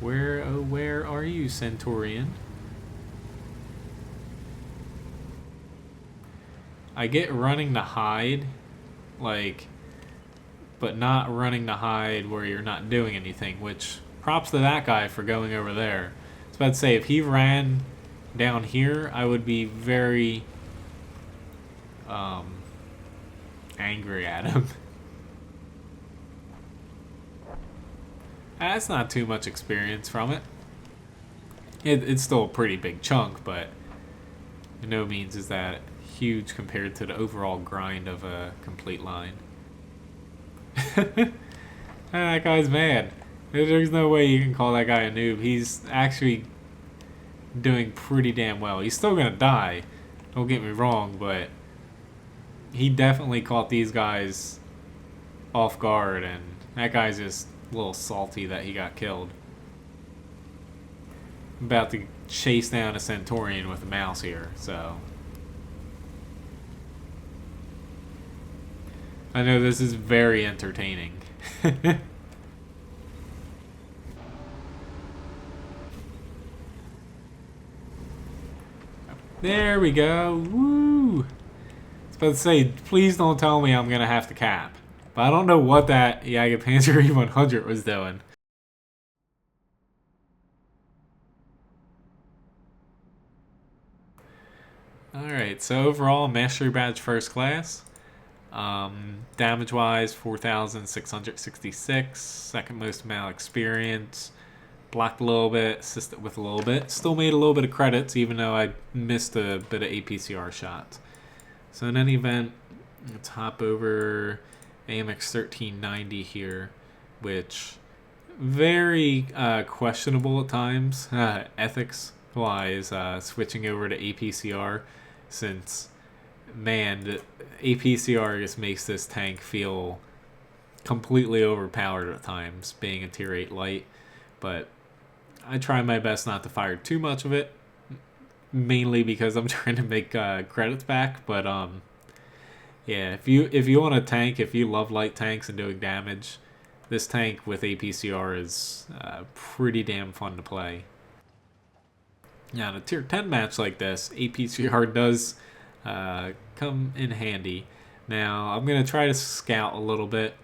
Where, oh, where are you, Centurion? I get running to hide, like, but not running to hide where you're not doing anything, which props to that guy for going over there. I was about to say, if he ran down here, I would be very angry at him. That's not too much experience from it. It's still a pretty big chunk, but by no means is that huge compared to the overall grind of a complete line. That guy's mad. There's no way you can call that guy a noob. He's actually doing pretty damn well. He's still gonna die, don't get me wrong, but he definitely caught these guys off guard, and that guy's just a little salty that he got killed. I'm about to chase down a Centaurian with a mouse here, so I know this is very entertaining. There we go. Woo! I was about to say, please don't tell me I'm gonna have to cap. But I don't know what that Panzer E100 was doing. Alright, so overall, Mastery Badge First Class. Damage-wise, 4,666. Second most amount of experience. Blocked a little bit, assisted with a little bit. Still made a little bit of credits, even though I missed a bit of APCR shots. So in any event, let's hop over AMX 1390 here, which very questionable at times, ethics-wise, switching over to APCR, since, man, the APCR just makes this tank feel completely overpowered at times, being a tier 8 light, but I try my best not to fire too much of it, mainly because I'm trying to make credits back. But yeah, if you want a tank, if you love light tanks and doing damage, this tank with APCR is pretty damn fun to play. Now, in a tier 10 match like this, APCR does come in handy. Now, I'm gonna try to scout a little bit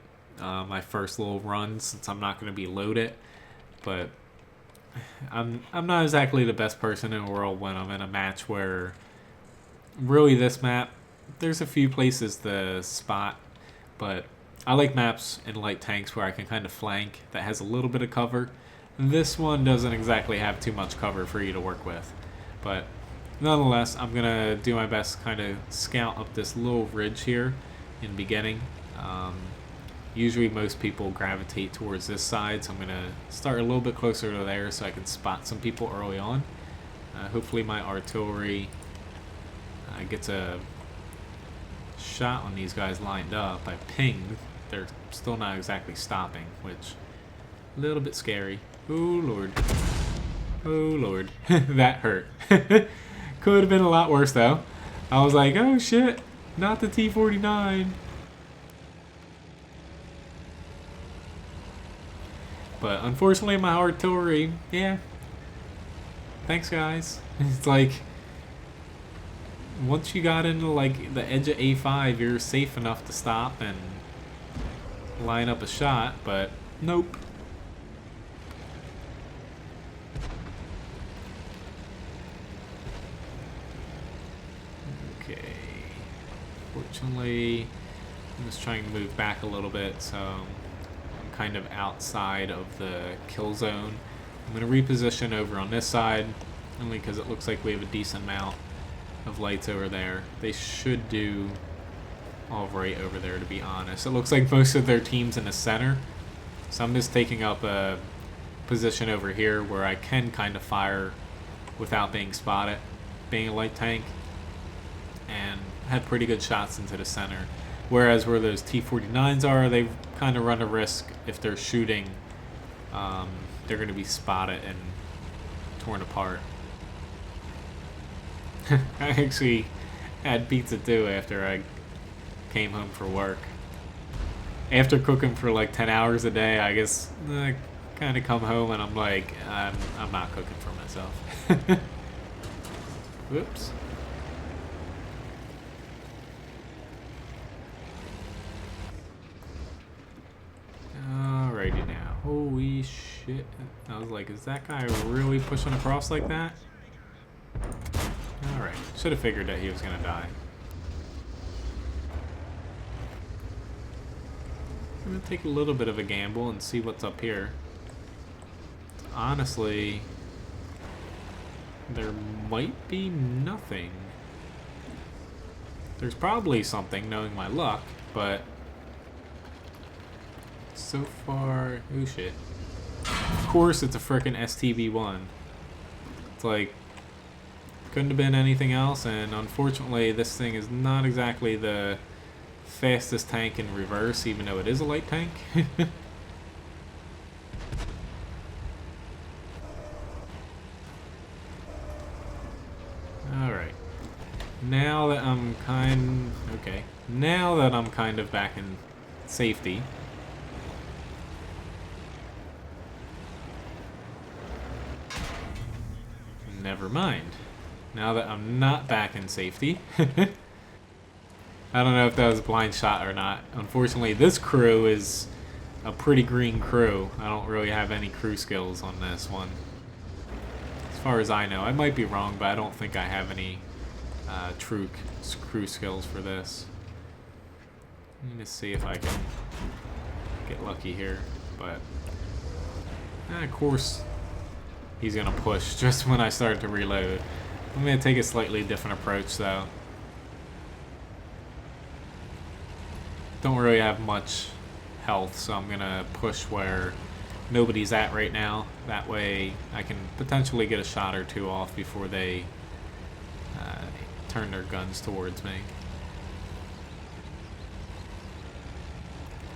my first little run, since I'm not gonna be loaded, but I'm not exactly the best person in the world when I'm in a match where really this map, there's a few places to spot, but I like maps in light tanks where I can kind of flank that has a little bit of cover. This one doesn't exactly have too much cover for you to work with, but nonetheless, I'm gonna do my best to kind of scout up this little ridge here in the beginning. Usually most people gravitate towards this side, so I'm going to start a little bit closer to there so I can spot some people early on. Hopefully my artillery gets a shot on these guys lined up. I pinged. They're still not exactly stopping, which a little bit scary. Oh lord. Oh lord. That hurt. Could have been a lot worse though. I was like, oh shit, not the T-49. But unfortunately, my artillery, yeah. Thanks, guys. It's like, once you got into like the edge of A5, you're safe enough to stop and line up a shot, but nope. Okay. Fortunately, I'm just trying to move back a little bit, so kind of outside of the kill zone. I'm going to reposition over on this side, only because it looks like we have a decent amount of lights over there. They should do all right over there, to be honest. It looks like most of their team's in the center, so I'm just taking up a position over here where I can kind of fire without being spotted, being a light tank, and had pretty good shots into the center. Whereas where those T-49s are, they kind of run a risk if they're shooting. They're going to be spotted and torn apart. I actually had pizza too after I came home for work. After cooking for like 10 hours a day, I guess I kind of come home and I'm like, I'm not cooking for myself. Whoops. Alrighty now. Holy shit. I was like, is that guy really pushing across like that? Alright. Should have figured that he was gonna die. I'm gonna take a little bit of a gamble and see what's up here. Honestly, there might be nothing. There's probably something, knowing my luck, but so far... Oh shit. Of course it's a frickin' STB-1. It's like... Couldn't have been anything else, and unfortunately this thing is not exactly the fastest tank in reverse, even though it is a light tank. Alright. Now that I'm kind of back in safety. Never mind. Now that I'm not back in safety. I don't know if that was a blind shot or not. Unfortunately, this crew is a pretty green crew. I don't really have any crew skills on this one. As far as I know. I might be wrong, but I don't think I have any true crew skills for this. Let me just see if I can get lucky here. But, of course, he's going to push just when I start to reload. I'm going to take a slightly different approach, though. Don't really have much health, so I'm going to push where nobody's at right now. That way I can potentially get a shot or two off before they turn their guns towards me.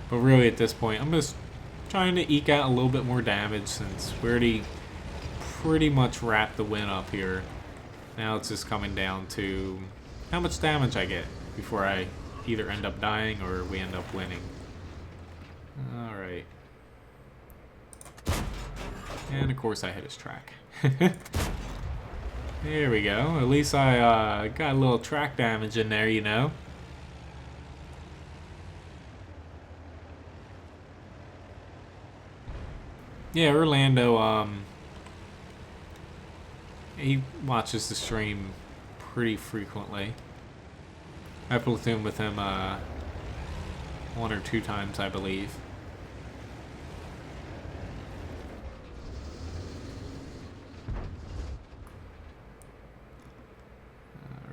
But really at this point, I'm just trying to eke out a little bit more damage since we already pretty much wrapped the win up here. Now it's just coming down to how much damage I get before I either end up dying or we end up winning. Alright. And of course I hit his track. There we go. At least I got a little track damage in there, you know. Yeah, Orlando, he watches the stream pretty frequently. I platoon with him 1 or 2 times, I believe.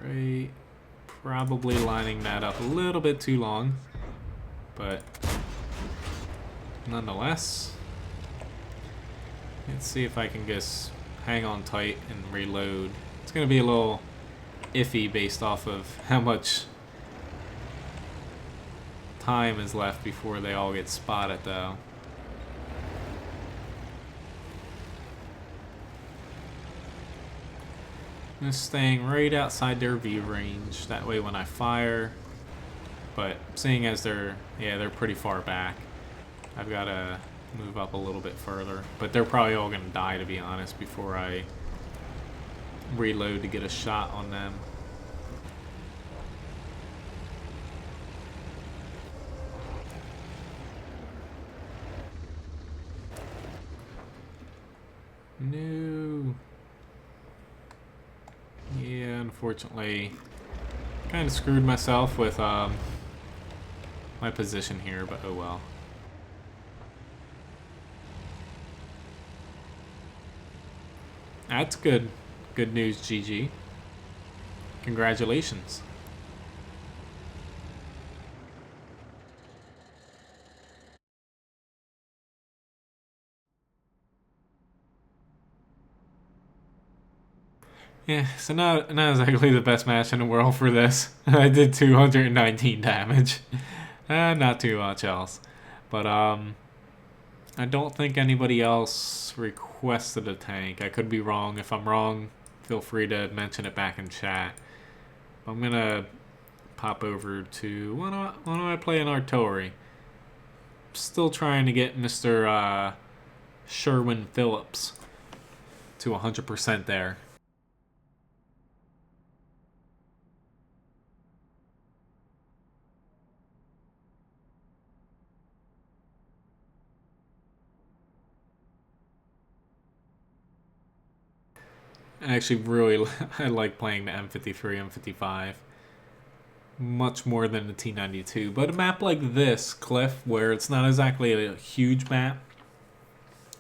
Alright. Probably lining that up a little bit too long, but nonetheless, let's see if I can just hang on tight and reload. It's going to be a little iffy based off of how much time is left before they all get spotted, though. Just staying right outside their view range. That way when I fire, but seeing as they're pretty far back, I've got to move up a little bit further. But they're probably all going to die, to be honest, before I reload to get a shot on them. No. Yeah, unfortunately, kind of screwed myself with my position here, but oh well. That's good. Good news, GG. Congratulations. Yeah, so not exactly the best match in the world for this. I did 219 damage. Not too much else. But, I don't think anybody else requested a tank. I could be wrong. If I'm wrong, feel free to mention it back in chat. I'm gonna pop over to... Why don't I play an artillery? Still trying to get Mr. Sherwin Phillips to 100% there. I actually really I like playing the M53, M55 much more than the T92. But a map like this, Cliff, where it's not exactly a huge map,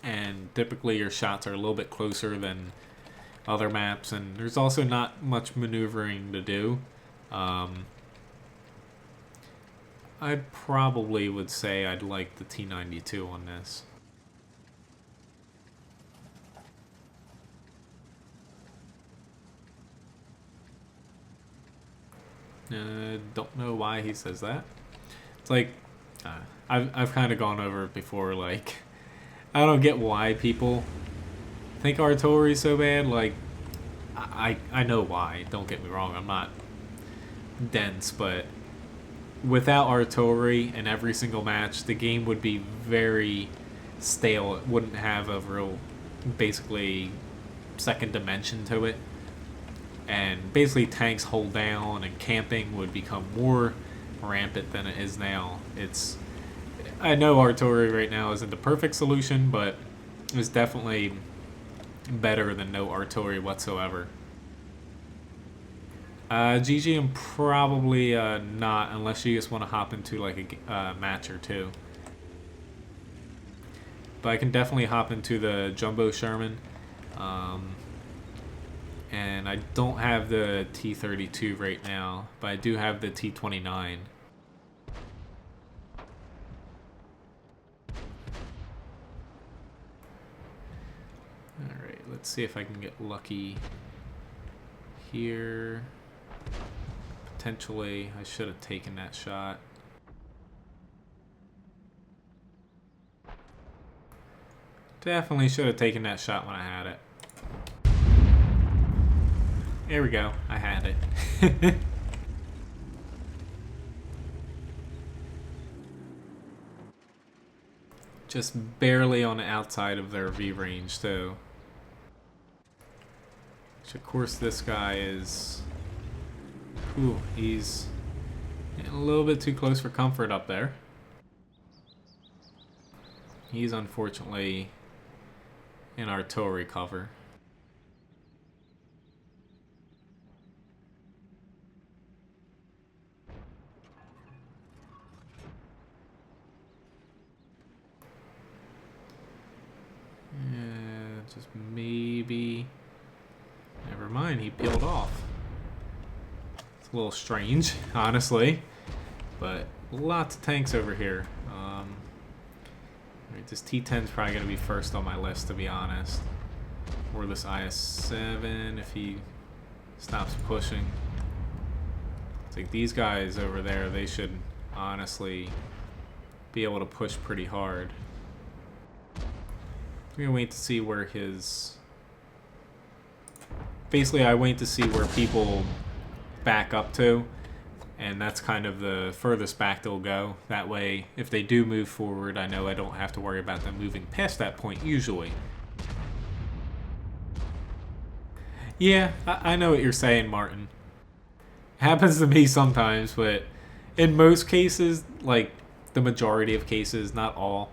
and typically your shots are a little bit closer than other maps, and there's also not much maneuvering to do. I probably would say I'd like the T92 on this. Don't know why he says that. It's like, I've kind of gone over it before. Like, I don't get why people think artillery's so bad. Like, I know why. Don't get me wrong. I'm not dense, but without artillery in every single match, the game would be very stale. It wouldn't have a real, basically, second dimension to it. And basically tanks hold down and camping would become more rampant than it is now. I know artillery right now isn't the perfect solution, but it's definitely better than no artillery whatsoever. GGM probably not, unless you just want to hop into like a match or two. But I can definitely hop into the Jumbo Sherman. And I don't have the T-32 right now, but I do have the T-29. Alright, let's see if I can get lucky here. Potentially, I should have taken that shot. Definitely should have taken that shot when I had it. There we go. I had it. Just barely on the outside of their V range, too. Which, of course, this guy is... Ooh, he's a little bit too close for comfort up there. He's unfortunately in artillery cover. Just maybe... Never mind, he peeled off. It's a little strange, honestly. But lots of tanks over here. This T-10's probably going to be first on my list, to be honest. Or this IS-7 if he stops pushing. It's like these guys over there, they should honestly be able to push pretty hard. I'm gonna wait to see where his... Basically, I wait to see where people back up to, and that's kind of the furthest back they'll go. That way, if they do move forward, I know I don't have to worry about them moving past that point, usually. Yeah, I know what you're saying, Martin. Happens to me sometimes, but in most cases, like the majority of cases, not all,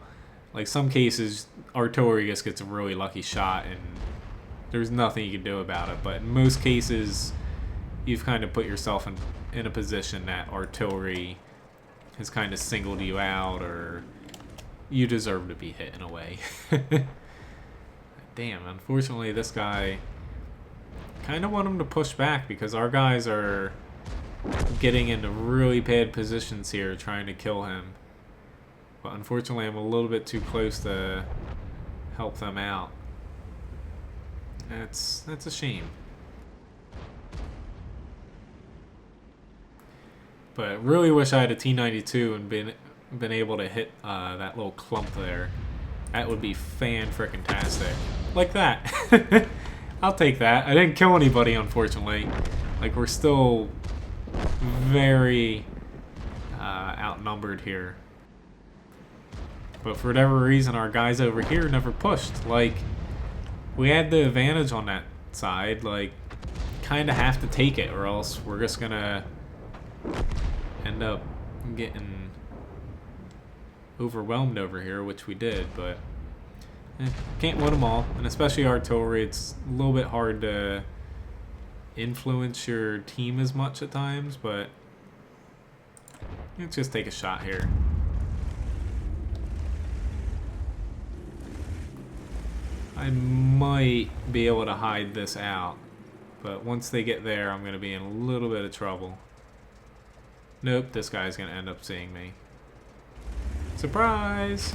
like some cases, artillery just gets a really lucky shot and there's nothing you can do about it. But in most cases, you've kind of put yourself in a position that artillery has kind of singled you out, or you deserve to be hit in a way. Damn, unfortunately this guy... kind of want him to push back because our guys are getting into really bad positions here trying to kill him. But unfortunately, I'm a little bit too close to help them out. That's a shame. But really wish I had a T-92 and been able to hit that little clump there. That would be fan-frickin-tastic. Like that. I'll take that. I didn't kill anybody, unfortunately. Like, we're still very outnumbered here. But for whatever reason, our guys over here never pushed. Like, we had the advantage on that side. Like, kind of have to take it, or else we're just gonna end up getting overwhelmed over here, which we did, but can't win them all. And especially artillery, it's a little bit hard to influence your team as much at times, but let's just take a shot here. I might be able to hide this out, but once they get there, I'm going to be in a little bit of trouble. Nope, this guy's gonna end up seeing me. Surprise!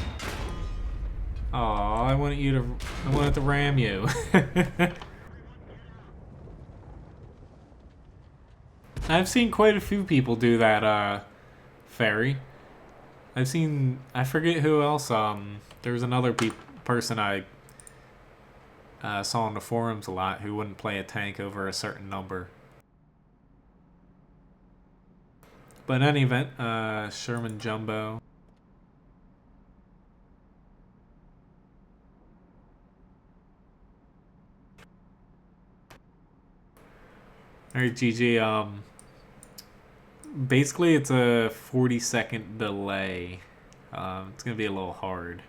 Aw, I wanted to ram you. I've seen quite a few people do that, ferry. I forget who else, there was another person I saw on the forums a lot who wouldn't play a tank over a certain number. But in any event, Sherman Jumbo. Alright, GG, basically it's a 40-second delay. It's gonna be a little hard.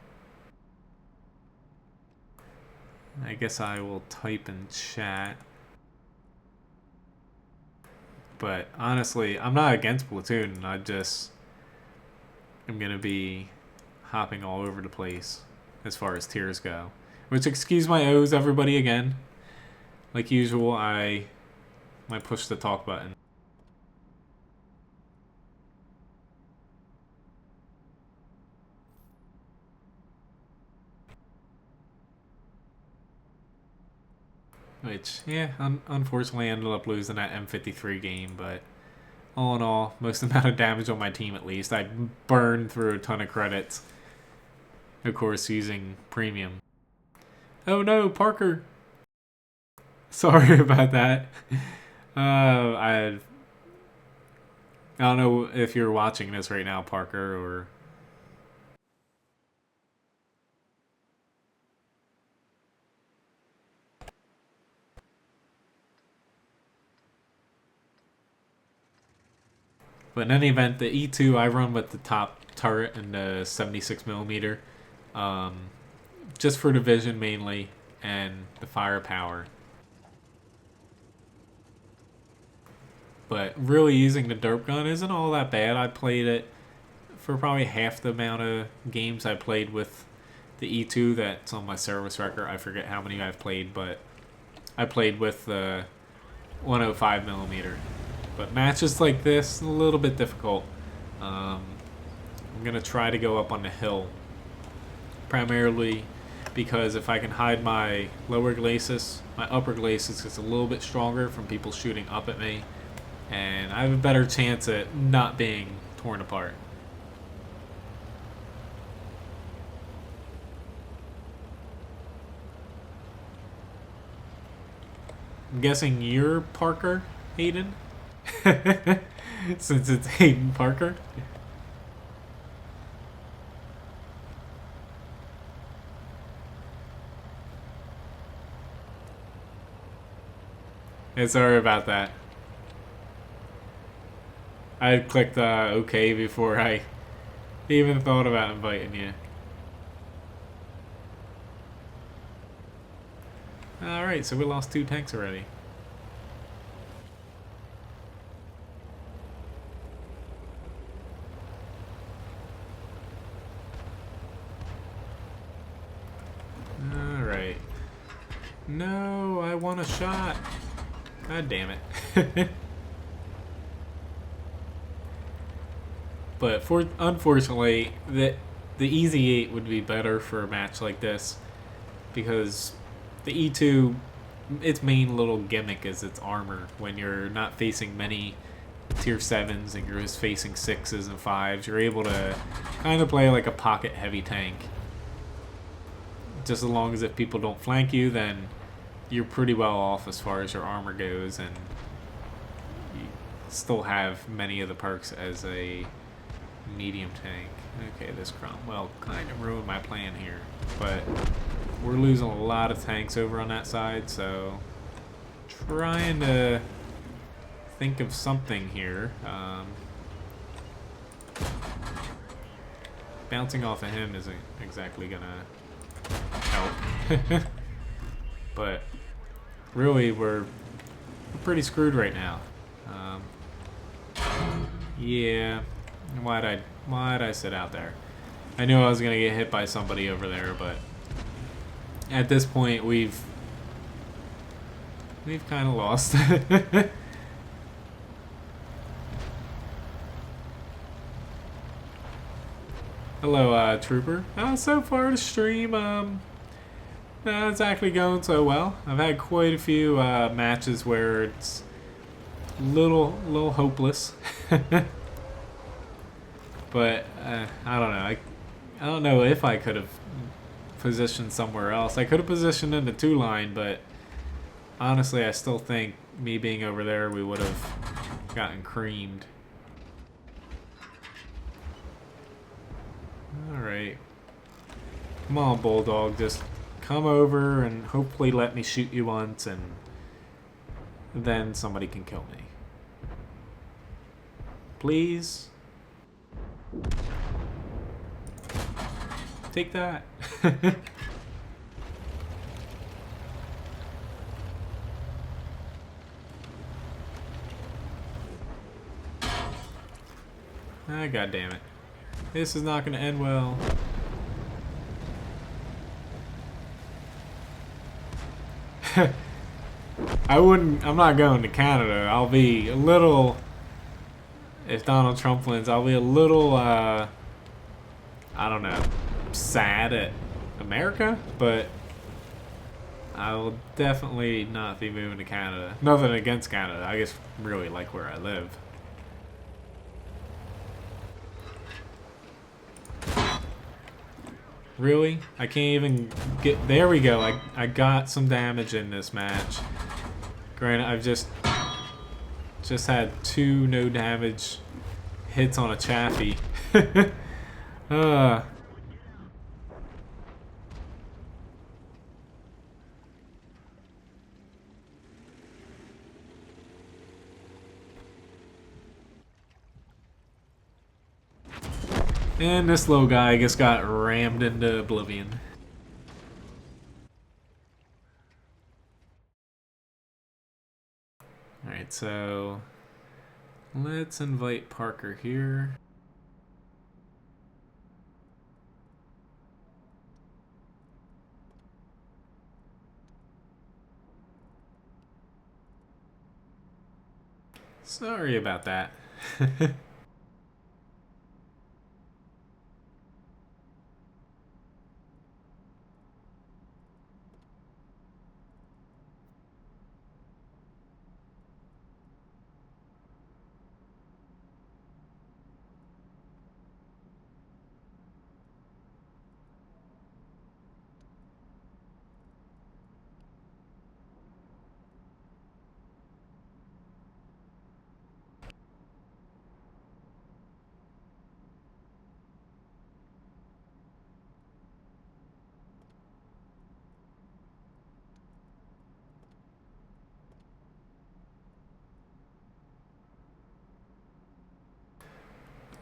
I guess I will type in chat. But honestly, I'm not against Platoon. I'm gonna be hopping all over the place as far as tiers go. Which, excuse my O's, everybody, again. Like usual, I might push the talk button. Which, yeah, unfortunately ended up losing that M53 game, but all in all, most amount of damage on my team at least. I burned through a ton of credits. Of course, using premium. Oh no, Parker! Sorry about that. I don't know if you're watching this right now, Parker, or... But in any event, the E2 I run with the top turret and the 76mm. Just for division mainly, and the firepower. But really using the derp gun isn't all that bad. I played it for probably half the amount of games I played with the E2 that's on my service record. I forget how many I've played, but I played with the 105mm. But matches like this, a little bit difficult. I'm going to try to go up on the hill. Primarily because if I can hide my lower glacis, my upper glacis is a little bit stronger from people shooting up at me. And I have a better chance at not being torn apart. I'm guessing you're Parker, Hayden? Since it's Hayden Parker. Yeah, sorry about that. I had clicked OK before I even thought about inviting you. Alright, so we lost 2 tanks already. Alright. No, I want a shot. God damn it. But unfortunately, the Easy 8 would be better for a match like this. Because the E2, its main little gimmick is its armor. When you're not facing many tier 7s and you're just facing 6s and 5s, you're able to kind of play like a pocket heavy tank. Just as long as if people don't flank you, then you're pretty well off as far as your armor goes, and you still have many of the perks as a medium tank. Okay, this Cromwell kind of ruined my plan here, but we're losing a lot of tanks over on that side, so trying to think of something here. Bouncing off of him isn't exactly gonna help. But really, we're pretty screwed right now. Yeah, why'd I sit out there? I knew I was gonna get hit by somebody over there, but at this point we've kind of lost. Hello, Trooper. So far the stream, it's actually going so well. I've had quite a few matches where it's little hopeless, but I don't know. I don't know if I could have positioned somewhere else. I could have positioned in the 2-line, but honestly, I still think me being over there, we would have gotten creamed. Alright. Come on, Bulldog. Just come over and hopefully let me shoot you once, and then somebody can kill me. Please? Take that. Ah, God damn it. This is not going to end well. I'm not going to Canada. I'll be a little, if Donald Trump wins, I'll be a little, I don't know, sad at America, but I will definitely not be moving to Canada. Nothing against Canada. I just really like where I live. Really? I can't even get... There we go. I got some damage in this match. Granted, I've just had 2 no damage hits on a Chaffee. And this little guy just got rammed into oblivion. Alright, so let's invite Parker here. Sorry about that.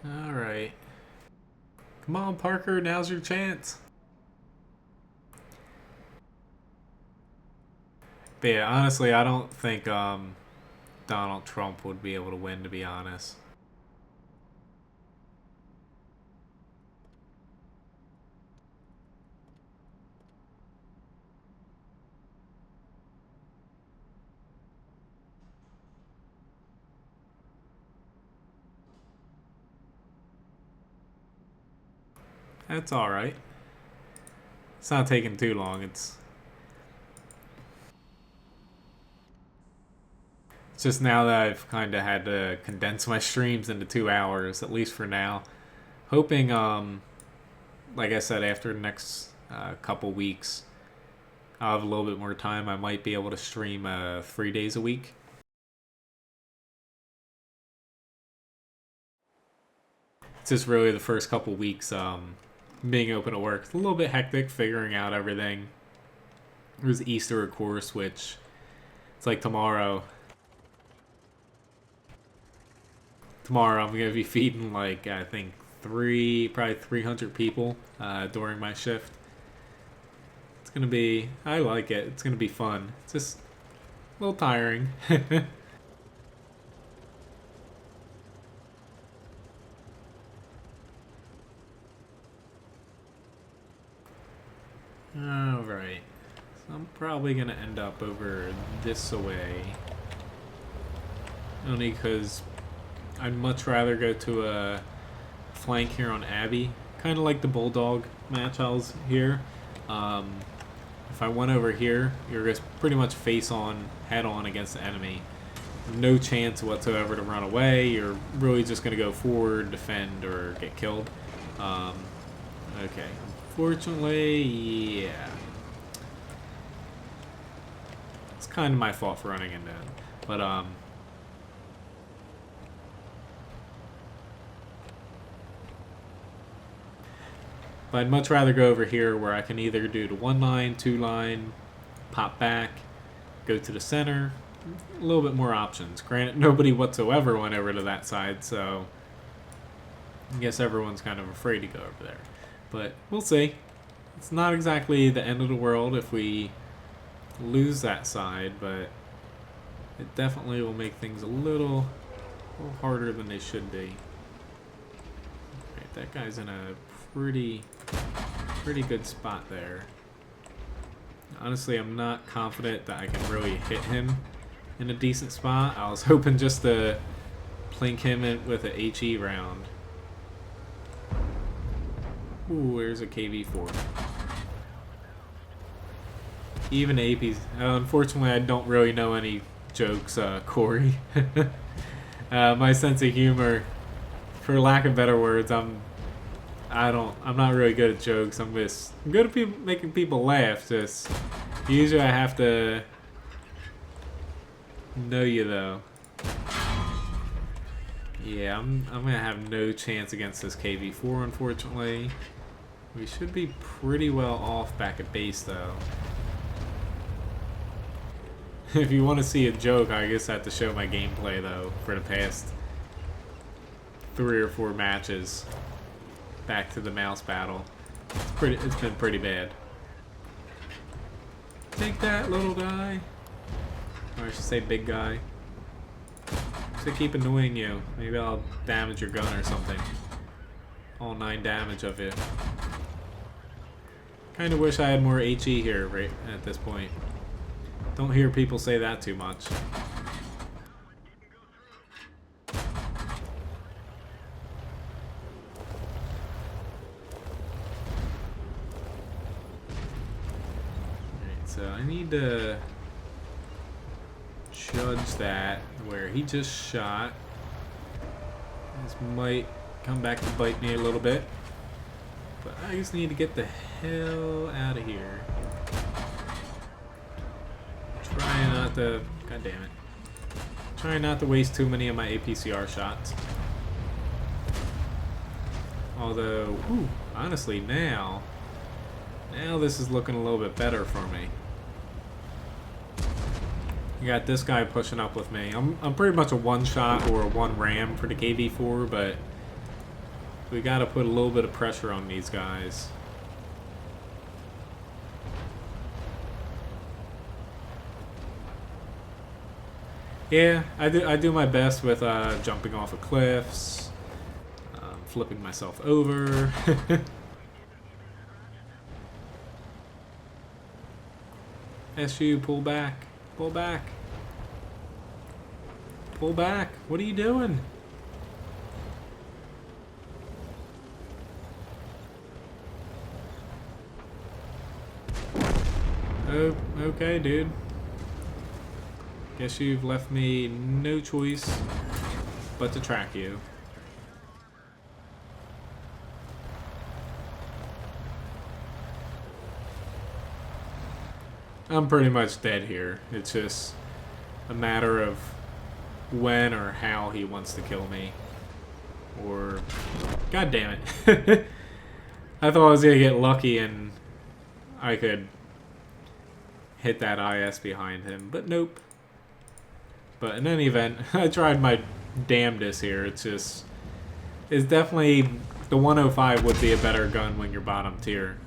Alright. Come on, Parker, now's your chance. But yeah, honestly, I don't think Donald Trump would be able to win, to be honest. That's alright. It's not taking too long. It's just now that I've kind of had to condense my streams into 2 hours, at least for now. Hoping, like I said, after the next couple weeks, I'll have a little bit more time. I might be able to stream 3 days a week. It's just really the first couple weeks being open to work. It's a little bit hectic figuring out everything. There's Easter, of course, which it's like tomorrow. Tomorrow I'm going to be feeding like, I think, probably 300 people during my shift. It's going to be, I like it. It's going to be fun. It's just a little tiring. Alright. So I'm probably going to end up over this way. Only because I'd much rather go to a flank here on Abbey, kind of like the Bulldog match I was here. If I went over here, you're just pretty much face on, head on against the enemy. No chance whatsoever to run away. You're really just going to go forward, defend, or get killed. Okay. Unfortunately, yeah. It's kind of my fault for running into him. But, but I'd much rather go over here where I can either do the 1 line, 2 line, pop back, go to the center. A little bit more options. Granted, nobody whatsoever went over to that side, so I guess everyone's kind of afraid to go over there. But we'll see. It's not exactly the end of the world if we lose that side, but it definitely will make things a little harder than they should be. Right, that guy's in a pretty good spot there. Honestly, I'm not confident that I can really hit him in a decent spot. I was hoping just to plink him in with a HE round. Ooh, there's a KV-4. Even APs. Unfortunately, I don't really know any jokes, Corey. My sense of humor, for lack of better words, I'm not really good at jokes. I'm good at making people laugh. Just usually I have to know you though. Yeah, I'm gonna have no chance against this KV-4, unfortunately. We should be pretty well off back at base though. If you want to see a joke, I guess I have to show my gameplay though for the past 3 or 4 matches. Back to the mouse battle. It's been pretty bad. Take that, little guy. Or I should say big guy. To keep annoying you. Maybe I'll damage your gun or something. All 9 damage of it. Kinda wish I had more HE here right at this point. Don't hear people say that too much. So I need to judge that where he just shot. This might come back to bite me a little bit. But I just need to get the hell out of here. Try not to... God damn it. Try not to waste too many of my APCR shots. Although, ooh, honestly now this is looking a little bit better for me. You got this guy pushing up with me. I'm pretty much a 1-shot or a 1 ram for the KV-4, but we gotta put a little bit of pressure on these guys. Yeah, I do my best with jumping off of cliffs, flipping myself over. SU, pull back. Pull back. Pull back. What are you doing? Oh, okay, dude. Guess you've left me no choice but to track you. I'm pretty much dead here. It's just a matter of when or how he wants to kill me. Or... God damn it. I thought I was going to get lucky and I could hit that IS behind him, but nope. But in any event, I tried my damnedest here. It's just... It's definitely... The 105 would be a better gun when you're bottom tier.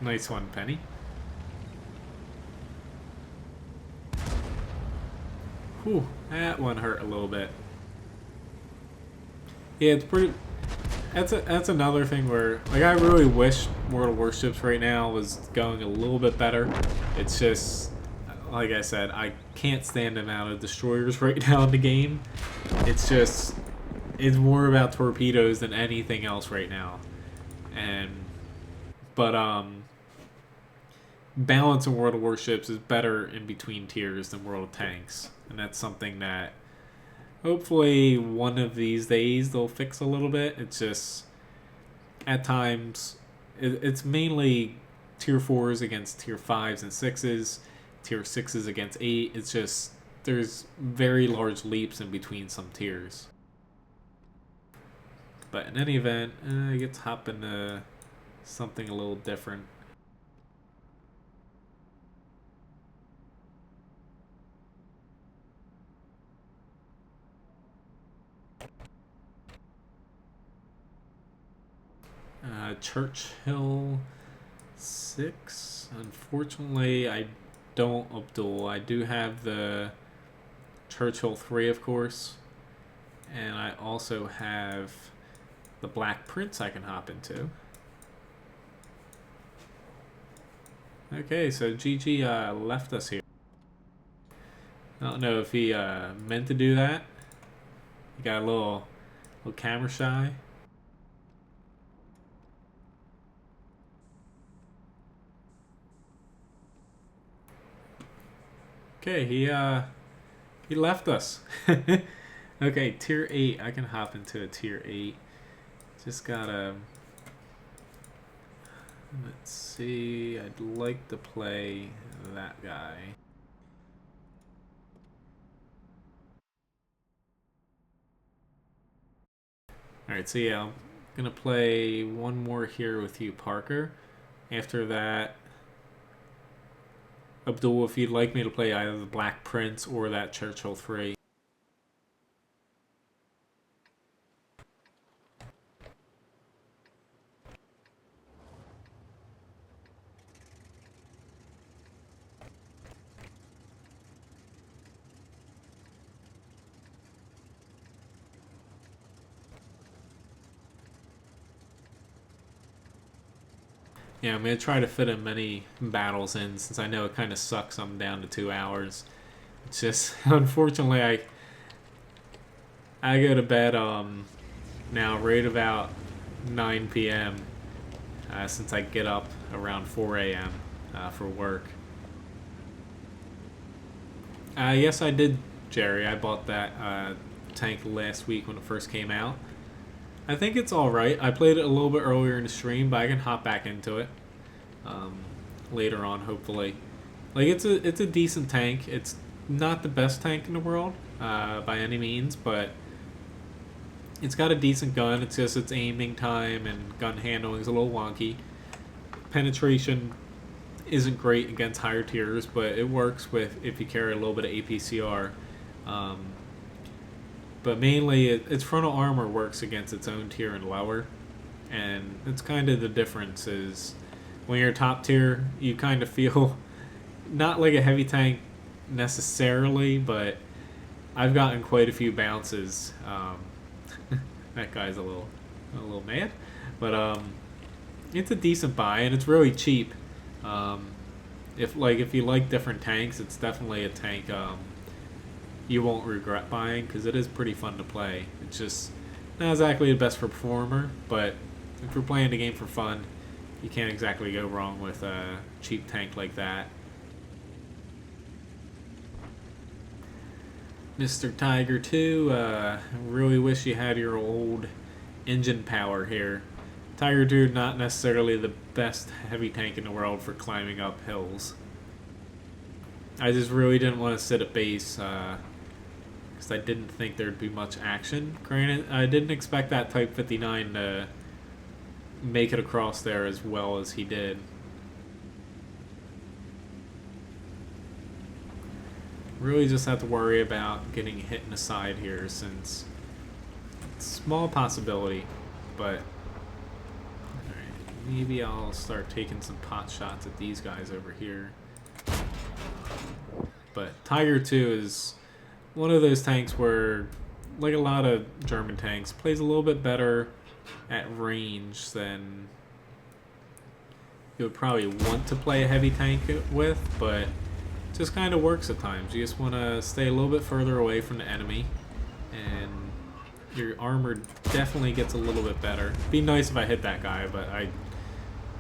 Nice one, Penny. Whew, that one hurt a little bit. Yeah, it's pretty... That's another thing where... Like, I really wish World of Warships right now was going a little bit better. It's just... Like I said, I can't stand the amount of destroyers right now in the game. It's more about torpedoes than anything else right now. But balance in World of Warships is better in between tiers than World of Tanks, and that's something that hopefully one of these days they'll fix a little bit. It's just at times it's mainly tier 4s against tier 5s and 6s, tier 6s against 8. It's just there's very large leaps in between some tiers. But in any event, I get to hop into something a little different. Churchill 6. Unfortunately, I don't Abdul. I do have the Churchill 3, of course. And I also have the Black Prince I can hop into. Okay, so GG left us here. I don't know if he meant to do that. He got a little camera shy. Okay, he left us. Okay, tier 8. I can hop into a tier 8. Just gotta... Let's see. I'd like to play that guy. Alright, so yeah, I'm gonna play one more here with you, Parker. After that, Abdul, if you'd like me to play either the Black Prince or that Churchill 3. Yeah, I'm going to try to fit in many battles in, since I know it kind of sucks I'm down to 2 hours. It's just, unfortunately, I go to bed now right about 9 p.m. Since I get up around 4 a.m. For work. Yes, I did, Jerry. I bought that tank last week when it first came out. I think it's alright. I played it a little bit earlier in the stream, but I can hop back into it later on, hopefully. Like, it's a decent tank. It's not the best tank in the world by any means, but it's got a decent gun. It's just its aiming time and gun handling is a little wonky. Penetration isn't great against higher tiers, but it works with if you carry a little bit of APCR. But mainly, its frontal armor works against its own tier and lower. And it's kind of the difference is when you're top tier, you kind of feel not like a heavy tank necessarily, but I've gotten quite a few bounces. That guy's a little mad. But it's a decent buy, and it's really cheap. If you like different tanks, it's definitely a tank you won't regret buying, because it is pretty fun to play. It's just not exactly the best for performer, but if you're playing the game for fun, you can't exactly go wrong with a cheap tank like that. Mr. Tiger 2, really wish you had your old engine power here. Tiger 2, not necessarily the best heavy tank in the world for climbing up hills. I just really didn't want to sit at base, because I didn't think there'd be much action. Granted, I didn't expect that Type 59 to make it across there as well as he did. Really just have to worry about getting hit in the side here, since it's a small possibility, but alright, maybe I'll start taking some pot shots at these guys over here. But Tiger 2 is one of those tanks where, like a lot of German tanks, plays a little bit better at range than you would probably want to play a heavy tank with, but just kind of works at times. You just want to stay a little bit further away from the enemy, and your armor definitely gets a little bit better. Be nice if I hit that guy, but I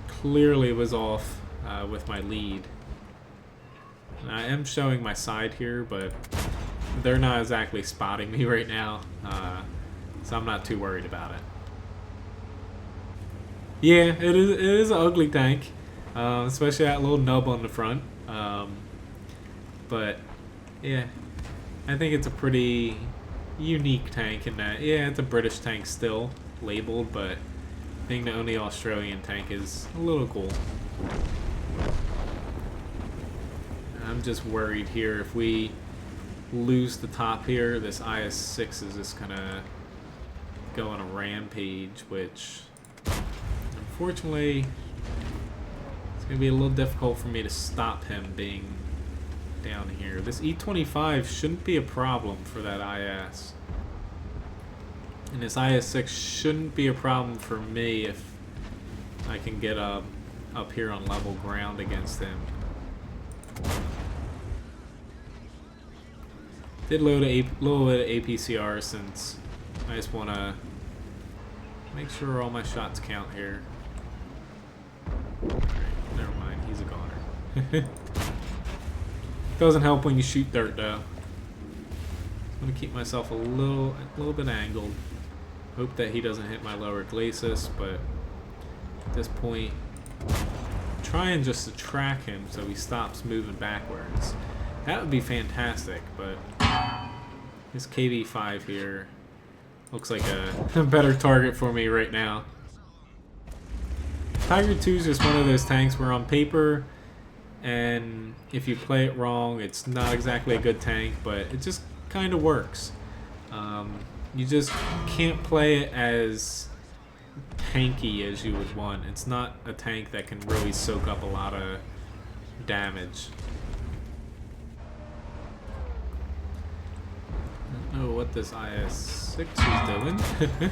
clearly was off with my lead. And I am showing my side here, but they're not exactly spotting me right now, so I'm not too worried about it. Yeah, it is an ugly tank, especially that little nub on the front. But yeah, I think it's a pretty unique tank in that, yeah, it's a British tank still, labeled, but being the only Australian tank is a little cool. I'm just worried here if we lose the top here, this IS-6 is just gonna go on a rampage, which unfortunately it's gonna be a little difficult for me to stop him being down here. This E-25 shouldn't be a problem for that IS. And this IS-6 shouldn't be a problem for me if I can get up here on level ground against him. Did load a little bit of APCR since I just want to make sure all my shots count here. Right, never mind, he's a goner. Doesn't help when you shoot dirt though. I'm gonna keep myself a little bit angled. Hope that he doesn't hit my lower glacis, but at this point, I'm trying just to track him so he stops moving backwards. That would be fantastic, but this KV-5 here looks like a better target for me right now. Tiger 2 is just one of those tanks where on paper, and if you play it wrong, it's not exactly a good tank, but it just kind of works. You just can't play it as tanky as you would want. It's not a tank that can really soak up a lot of damage. I don't know what this IS-6 is doing.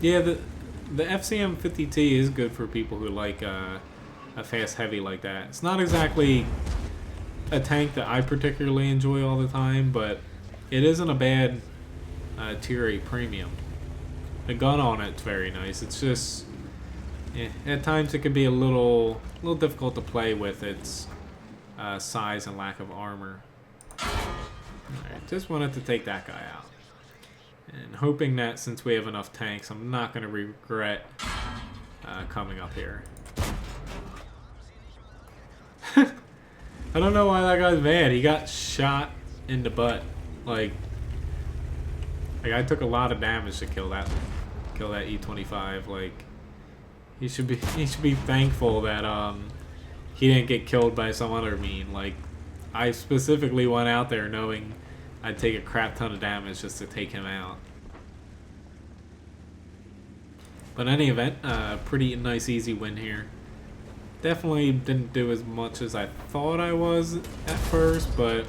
Yeah, the FCM50T is good for people who like a fast heavy like that. It's not exactly a tank that I particularly enjoy all the time, but it isn't a bad tier 8 premium. The gun on it's very nice. It's just, yeah, at times it can be a little difficult to play with its size and lack of armor. Alright, just wanted to take that guy out. And hoping that since we have enough tanks, I'm not going to regret coming up here. I don't know why that guy's mad. He got shot in the butt. Like I took a lot of damage to kill that E-25. Like he should be thankful that he didn't get killed by some other mean. Like I specifically went out there knowing I'd take a crap ton of damage just to take him out. But in any event, pretty nice easy win here. Definitely didn't do as much as I thought I was at first, but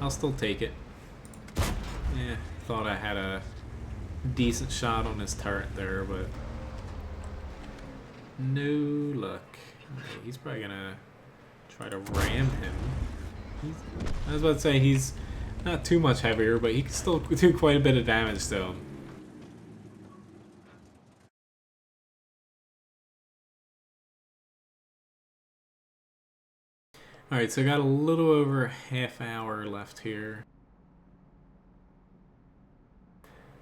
I'll still take it. Yeah, thought I had a decent shot on his turret there, but no luck. Okay, he's probably gonna try to ram him. I was about to say he's not too much heavier, but he can still do quite a bit of damage to him. Alright, so I got a little over a half hour left here.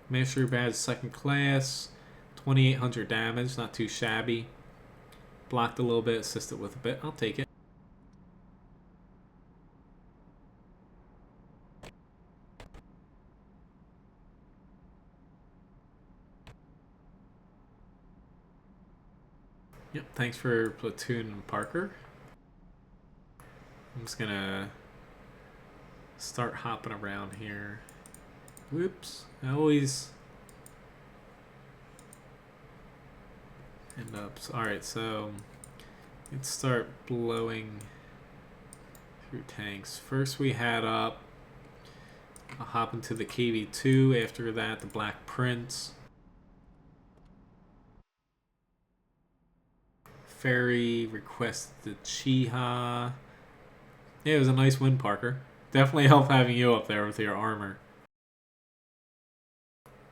Mastery badge second class, 2800 damage, not too shabby. Blocked a little bit, assisted with a bit, I'll take it. Yep, thanks for Platoon and Parker. I'm just gonna start hopping around here. Whoops, I always end up. Alright, so let's start blowing through tanks. First we had up, I'll hop into the KV-2, after that the Black Prince. Ferry requested Chiha. Yeah, it was a nice win, Parker. Definitely helped having you up there with your armor.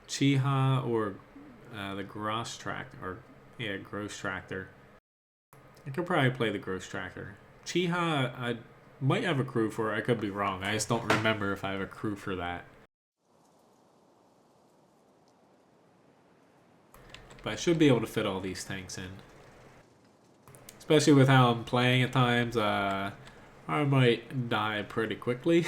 Chiha or the Gross Tractor. Or, yeah, Gross Tractor. I could probably play the Gross Tractor. Chiha, I might have a crew for it. I could be wrong. I just don't remember if I have a crew for that. But I should be able to fit all these tanks in. Especially with how I'm playing at times, I might die pretty quickly.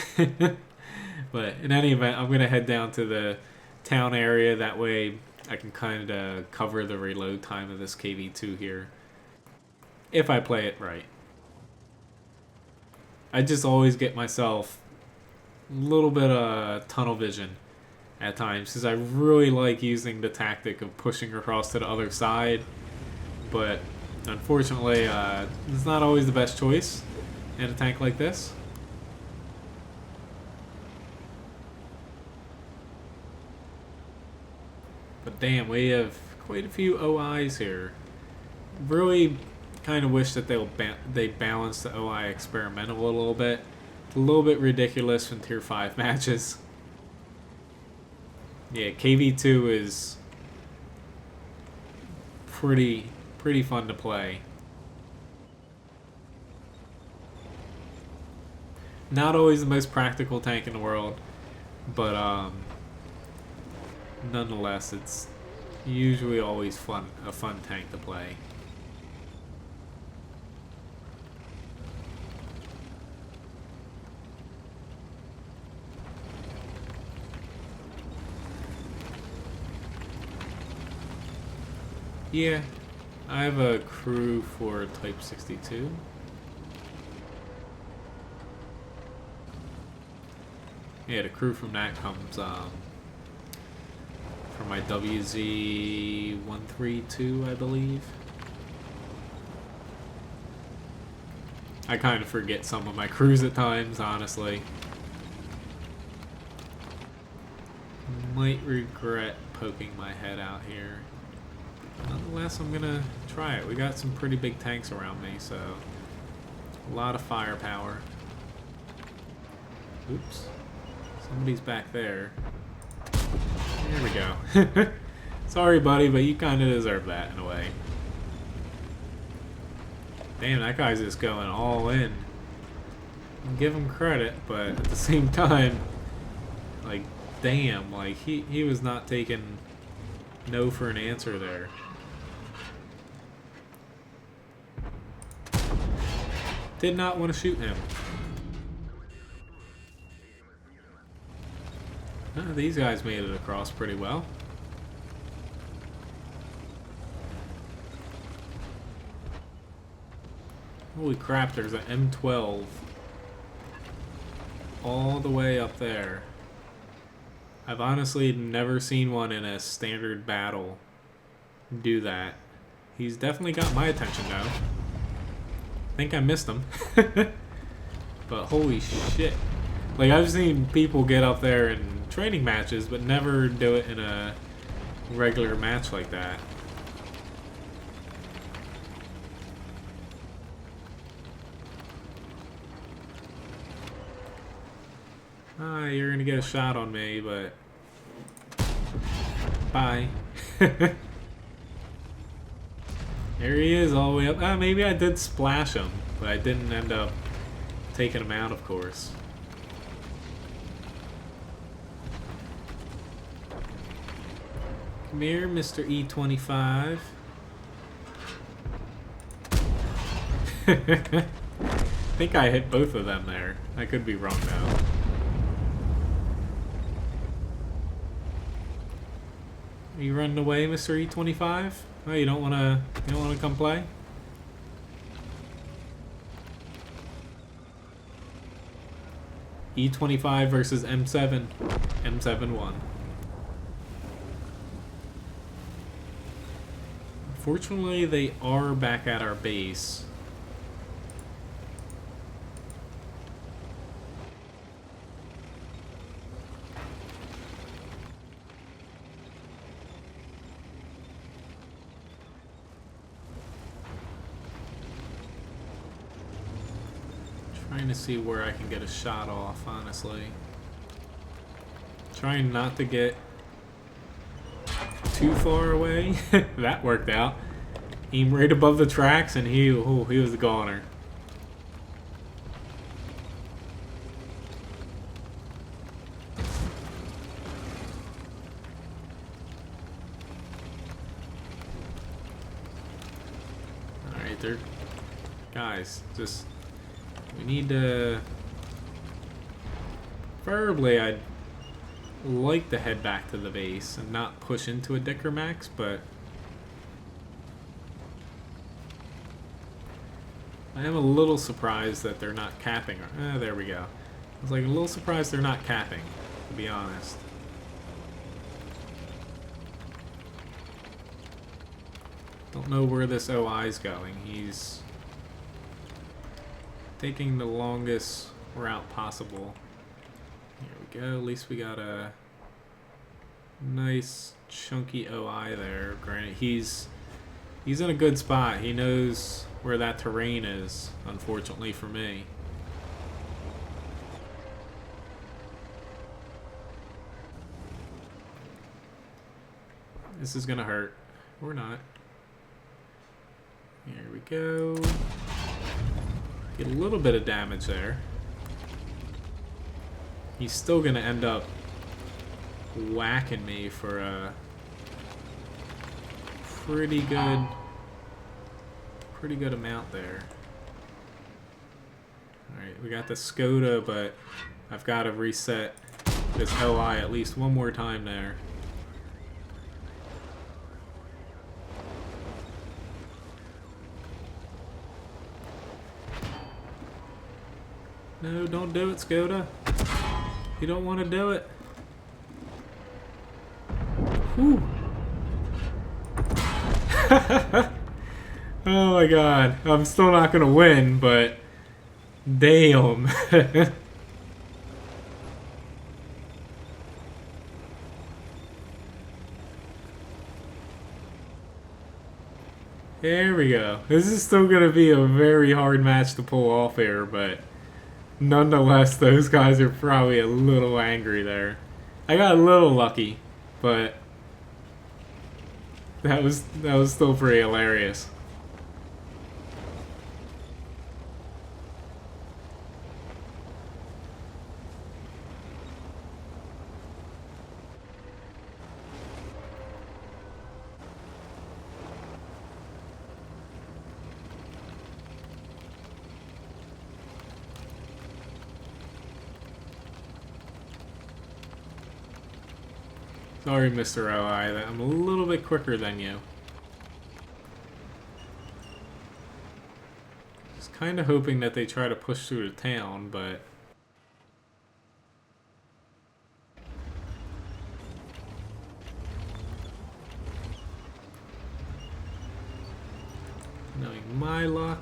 But in any event, I'm going to head down to the town area. That way I can kind of cover the reload time of this KV2 here. If I play it right. I just always get myself a little bit of tunnel vision at times, because I really like using the tactic of pushing across to the other side, but unfortunately it's not always the best choice in a tank like this. But damn, we have quite a few OIs here. Really kind of wish that they balance the OI experimental a little bit. It's a little bit ridiculous in tier 5 matches. Yeah, KV2 is pretty fun to play. Not always the most practical tank in the world, but nonetheless, it's usually always a fun tank to play. Yeah, I have a crew for Type 62. Yeah, the crew from that comes from my WZ-132, I believe. I kind of forget some of my crews at times, honestly. Might regret poking my head out here. Nonetheless, I'm gonna try it. We got some pretty big tanks around me, so a lot of firepower. Oops. Somebody's back there. There we go. Sorry, buddy, but you kind of deserve that in a way. Damn, that guy's just going all in. I'll give him credit, but at the same time, like, damn, like, he was not taking no for an answer there. Did not want to shoot him. These guys made it across pretty well. Holy crap, there's an M12 all the way up there. I've honestly never seen one in a standard battle do that. He's definitely got my attention though. I think I missed him. But holy shit. Like, I've seen people get up there in training matches, but never do it in a regular match like that. You're gonna get a shot on me, but bye. There he is all the way up. Maybe I did splash him, but I didn't end up taking him out, of course. Come here, Mr. E25. I think I hit both of them there. I could be wrong though. Are you running away, Mr. E25? Oh, you don't wanna come play? E25 versus M7. M7 won. Fortunately, they are back at our base. to see where I can get a shot off, honestly. Trying not to get too far away. That worked out. Aim right above the tracks, and he was the goner. Alright, there. Guys, just. We need to. Preferably, I'd like to head back to the base and not push into a Dicker Max, but I am a little surprised that they're not capping. There we go. I was like a little surprised they're not capping, to be honest. Don't know where this OI is going. He's taking the longest route possible. Here we go. At least we got a nice chunky OI there. Granted, he's in a good spot. He knows where that terrain is, unfortunately for me. This is gonna hurt. Or not. Here we go. Get a little bit of damage there. He's still gonna end up whacking me for a pretty good amount there. Alright, we got the Skoda, but I've got to reset this OI at least one more time there. No, don't do it, Skoda. You don't want to do it. Whew. Oh my god. I'm still not going to win, but damn. There we go. This is still going to be a very hard match to pull off here, but nonetheless, those guys are probably a little angry there. I got a little lucky, but that was still pretty hilarious. Sorry, Mr. OI, that I'm a little bit quicker than you. Just kind of hoping that they try to push through the town, but knowing my luck.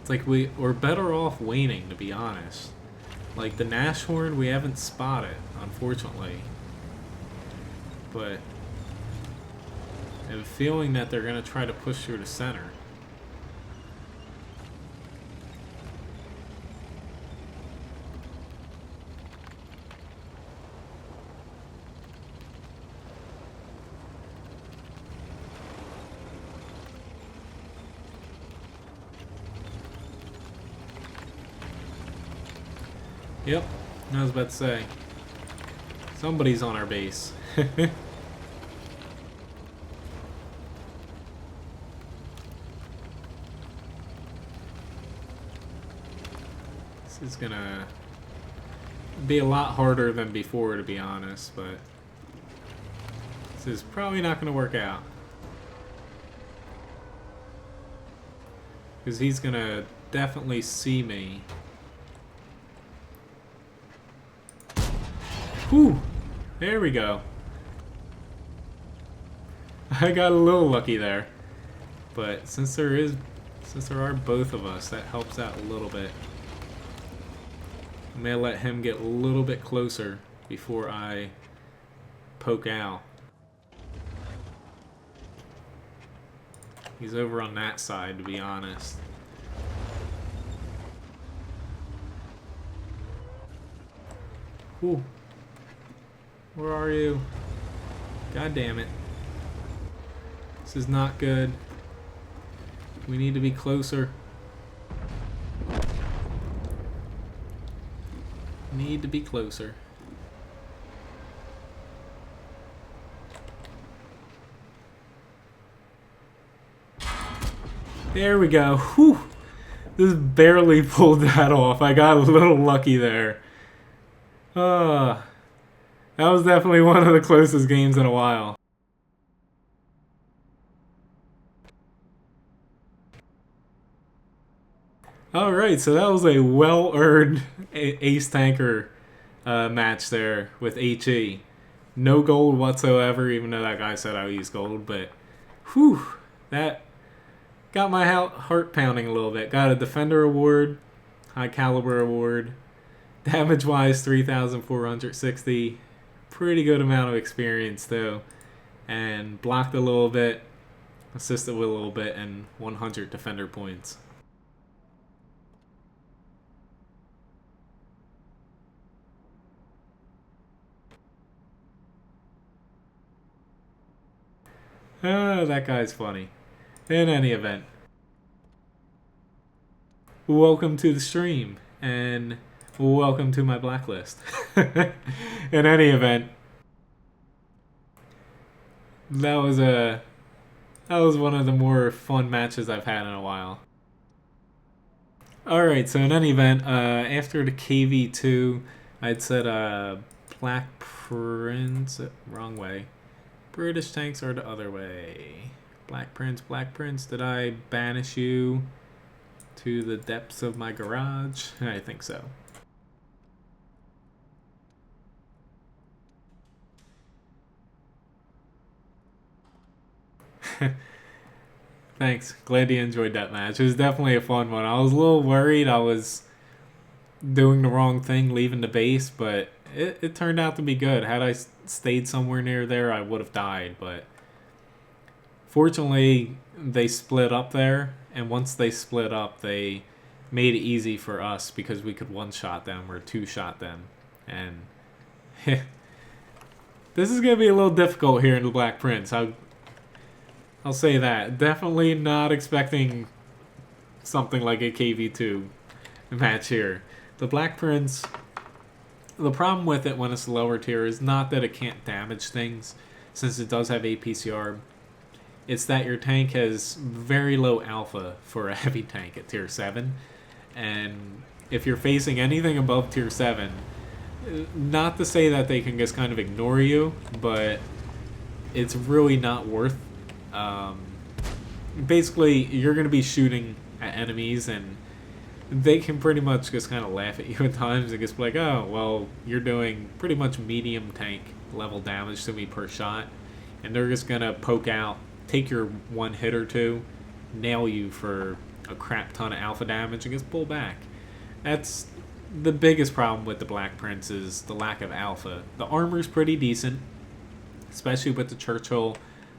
It's like we're better off waning, to be honest. Like the Nashorn we haven't spotted, unfortunately. But I have a feeling that they're going to try to push through the center. Yep, I was about to say. Somebody's on our base. This is gonna be a lot harder than before, to be honest, but this is probably not gonna work out. Because he's gonna definitely see me. Whew! There we go. I got a little lucky there. But since there are both of us, that helps out a little bit. I may let him get a little bit closer before I poke out. He's over on that side, to be honest. Ooh. Where are you? God damn it. This is not good. We need to be closer. Need to be closer. There we go. Whew. This barely pulled that off. I got a little lucky there. That was definitely one of the closest games in a while. Alright, so that was a well-earned ace tanker match there with HE. No gold whatsoever, even though that guy said I would use gold, but whew, that got my heart pounding a little bit. Got a Defender Award, High Caliber Award, damage-wise 3,460. Pretty good amount of experience, though. And blocked a little bit, assisted with a little bit, and 100 Defender points. Oh, that guy's funny. In any event, welcome to the stream, and welcome to my blacklist. In any event, that was one of the more fun matches I've had in a while. Alright, so in any event, after the KV2, I'd said Black Prince, wrong way. British tanks are the other way. Black Prince, did I banish you to the depths of my garage? I think so. Thanks. Glad you enjoyed that match. It was definitely a fun one. I was a little worried I was doing the wrong thing leaving the base, but it turned out to be good. Had I stayed somewhere near there, I would have died, but fortunately they split up there, and once they split up, they made it easy for us because we could one-shot them or two-shot them, and this is going to be a little difficult here in the Black Prince. I'll say that. Definitely not expecting something like a KV2 match here. The Black Prince, the problem with it when it's lower tier is not that it can't damage things, since it does have APCR. It's that your tank has very low alpha for a heavy tank at tier 7. And if you're facing anything above tier 7, not to say that they can just kind of ignore you, but it's really not worth. Basically, you're going to be shooting at enemies, and they can pretty much just kind of laugh at you at times and just be like, oh, well, you're doing pretty much medium tank level damage to me per shot, and they're just going to poke out, take your one hit or two, nail you for a crap ton of alpha damage, and just pull back. That's the biggest problem with the Black Prince, is the lack of alpha. The armor's pretty decent, especially with the Churchill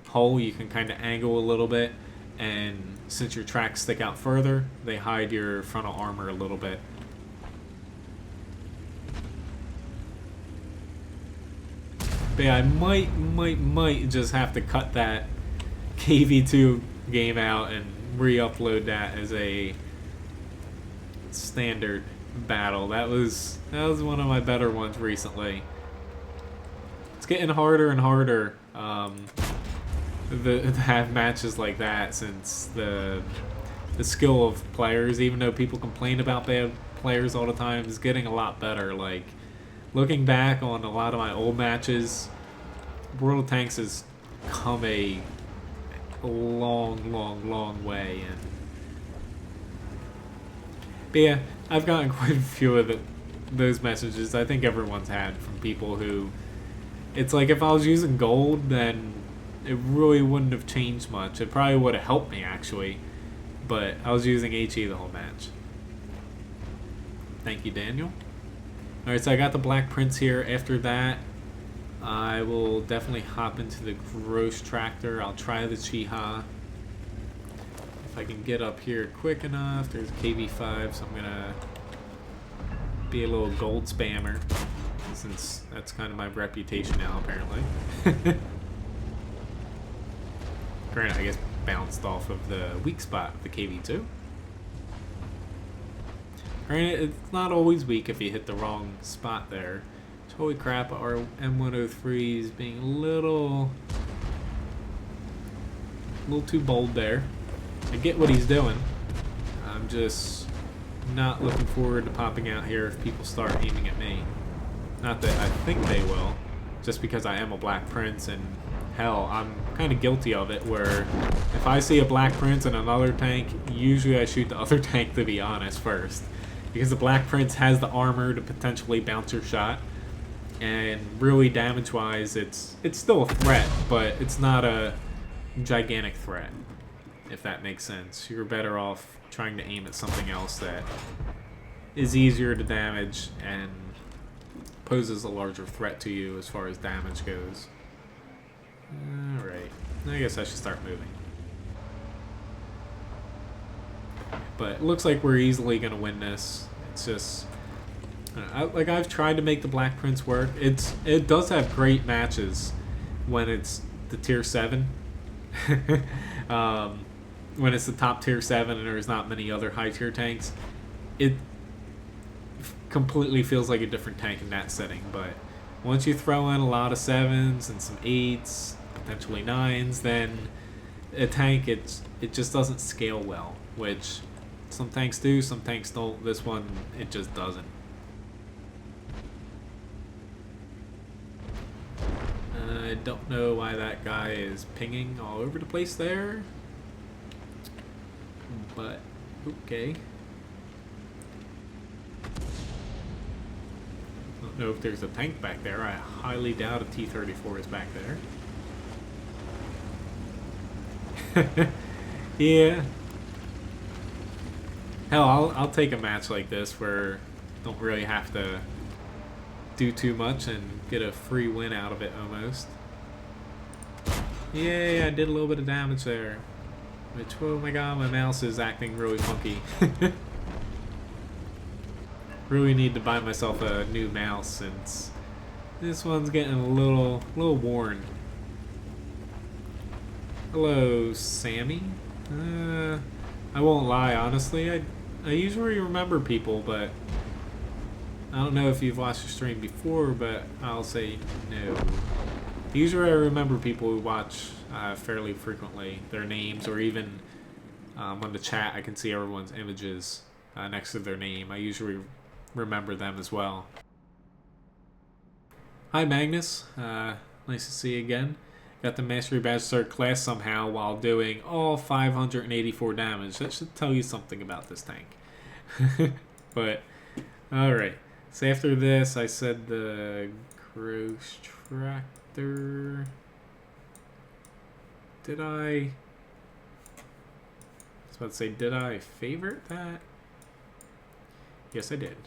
hull. You can kind of angle a little bit, and since your tracks stick out further, they hide your frontal armor a little bit. But yeah, I might just have to cut that KV2 game out and re-upload that as a standard battle. That was one of my better ones recently. It's getting harder and harder to have matches like that, since the skill of players, even though people complain about bad players all the time, is getting a lot better. Like, looking back on a lot of my old matches, World of Tanks has come a long way, and but yeah, I've gotten quite a few of those messages I think everyone's had from people who, it's like, if I was using gold, then it really wouldn't have changed much. It probably would have helped me, actually, but I was using HE the whole match. Thank you, Daniel. Alright, so I got the Black Prince here. After that, I will definitely hop into the Gross Tractor. I'll try the Chiha. If I can get up here quick enough, there's a KV5, so I'm gonna be a little gold spammer, since that's kind of my reputation now, apparently. Granted, I guess bounced off of the weak spot of the KV2. Granted, it's not always weak if you hit the wrong spot there. Holy crap, our M103 is being a little too bold there. I get what he's doing. I'm just not looking forward to popping out here if people start aiming at me. Not that I think they will, just because I am a Black Prince, and hell, I'm kind of guilty of it, where if I see a Black Prince and another tank, usually I shoot the other tank, to be honest, first. Because the Black Prince has the armor to potentially bounce your shot, and really damage-wise, it's still a threat, but it's not a gigantic threat, if that makes sense. You're better off trying to aim at something else that is easier to damage and poses a larger threat to you as far as damage goes. Alright, I guess I should start moving. But it looks like we're easily going to win this. It's just... I've tried to make the Black Prince work. It does have great matches when it's the tier 7. When it's the top tier 7 and there's not many other high tier tanks, it completely feels like a different tank in that setting. But once you throw in a lot of 7s and some 8s, potentially 9s, then a tank, it just doesn't scale well, which some tanks do, some tanks don't. This one, it just doesn't. I don't know why that guy is pinging all over the place there, but okay. Don't know if there's a tank back there. I highly doubt a T-34 is back there. Yeah. Hell, I'll take a match like this where don't really have to do too much and get a free win out of it almost. Yay, I did a little bit of damage there. Which, oh my god, my mouse is acting really funky. Really need to buy myself a new mouse since this one's getting a little worn. Hello, Sammy. I won't lie, honestly. I usually remember people, but I don't know if you've watched the stream before, but I'll say no. Usually I remember people who watch fairly frequently, their names, or even on the chat I can see everyone's images next to their name. I usually remember them as well. Hi Magnus, nice to see you again. Got the Mastery Badge third class somehow while doing all 584 damage. That should tell you something about this tank. But, alright. So after this, I said the gross tractor. Did I was about to say, did I favorite that? Yes, I did.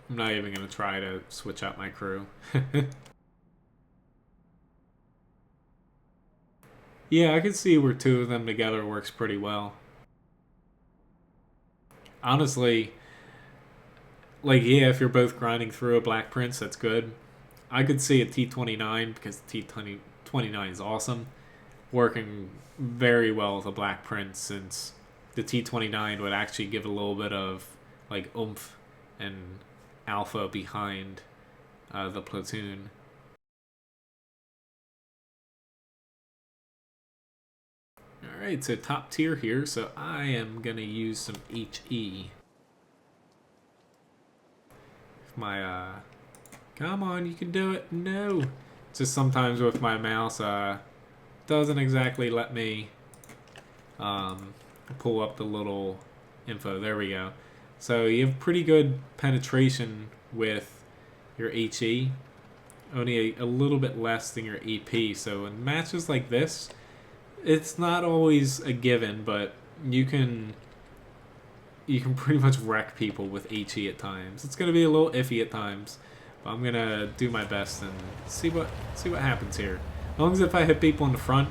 I'm not even going to try to switch out my crew. Yeah, I can see where two of them together works pretty well. Honestly, like, yeah, if you're both grinding through a Black Prince, that's good. I could see a T29, because the T29 is awesome, working very well with a Black Prince, since the T29 would actually give a little bit of, like, oomph and alpha behind the Platoon. Alright, so top tier here, so I am going to use some HE. If my, come on, you can do it. No! Just sometimes with my mouse, doesn't exactly let me pull up the little info. There we go. So you have pretty good penetration with your HE, only a little bit less than your AP. So in matches like this, it's not always a given, but you can pretty much wreck people with HE at times. It's gonna be a little iffy at times, but I'm gonna do my best and see what happens here. As long as if I hit people in the front,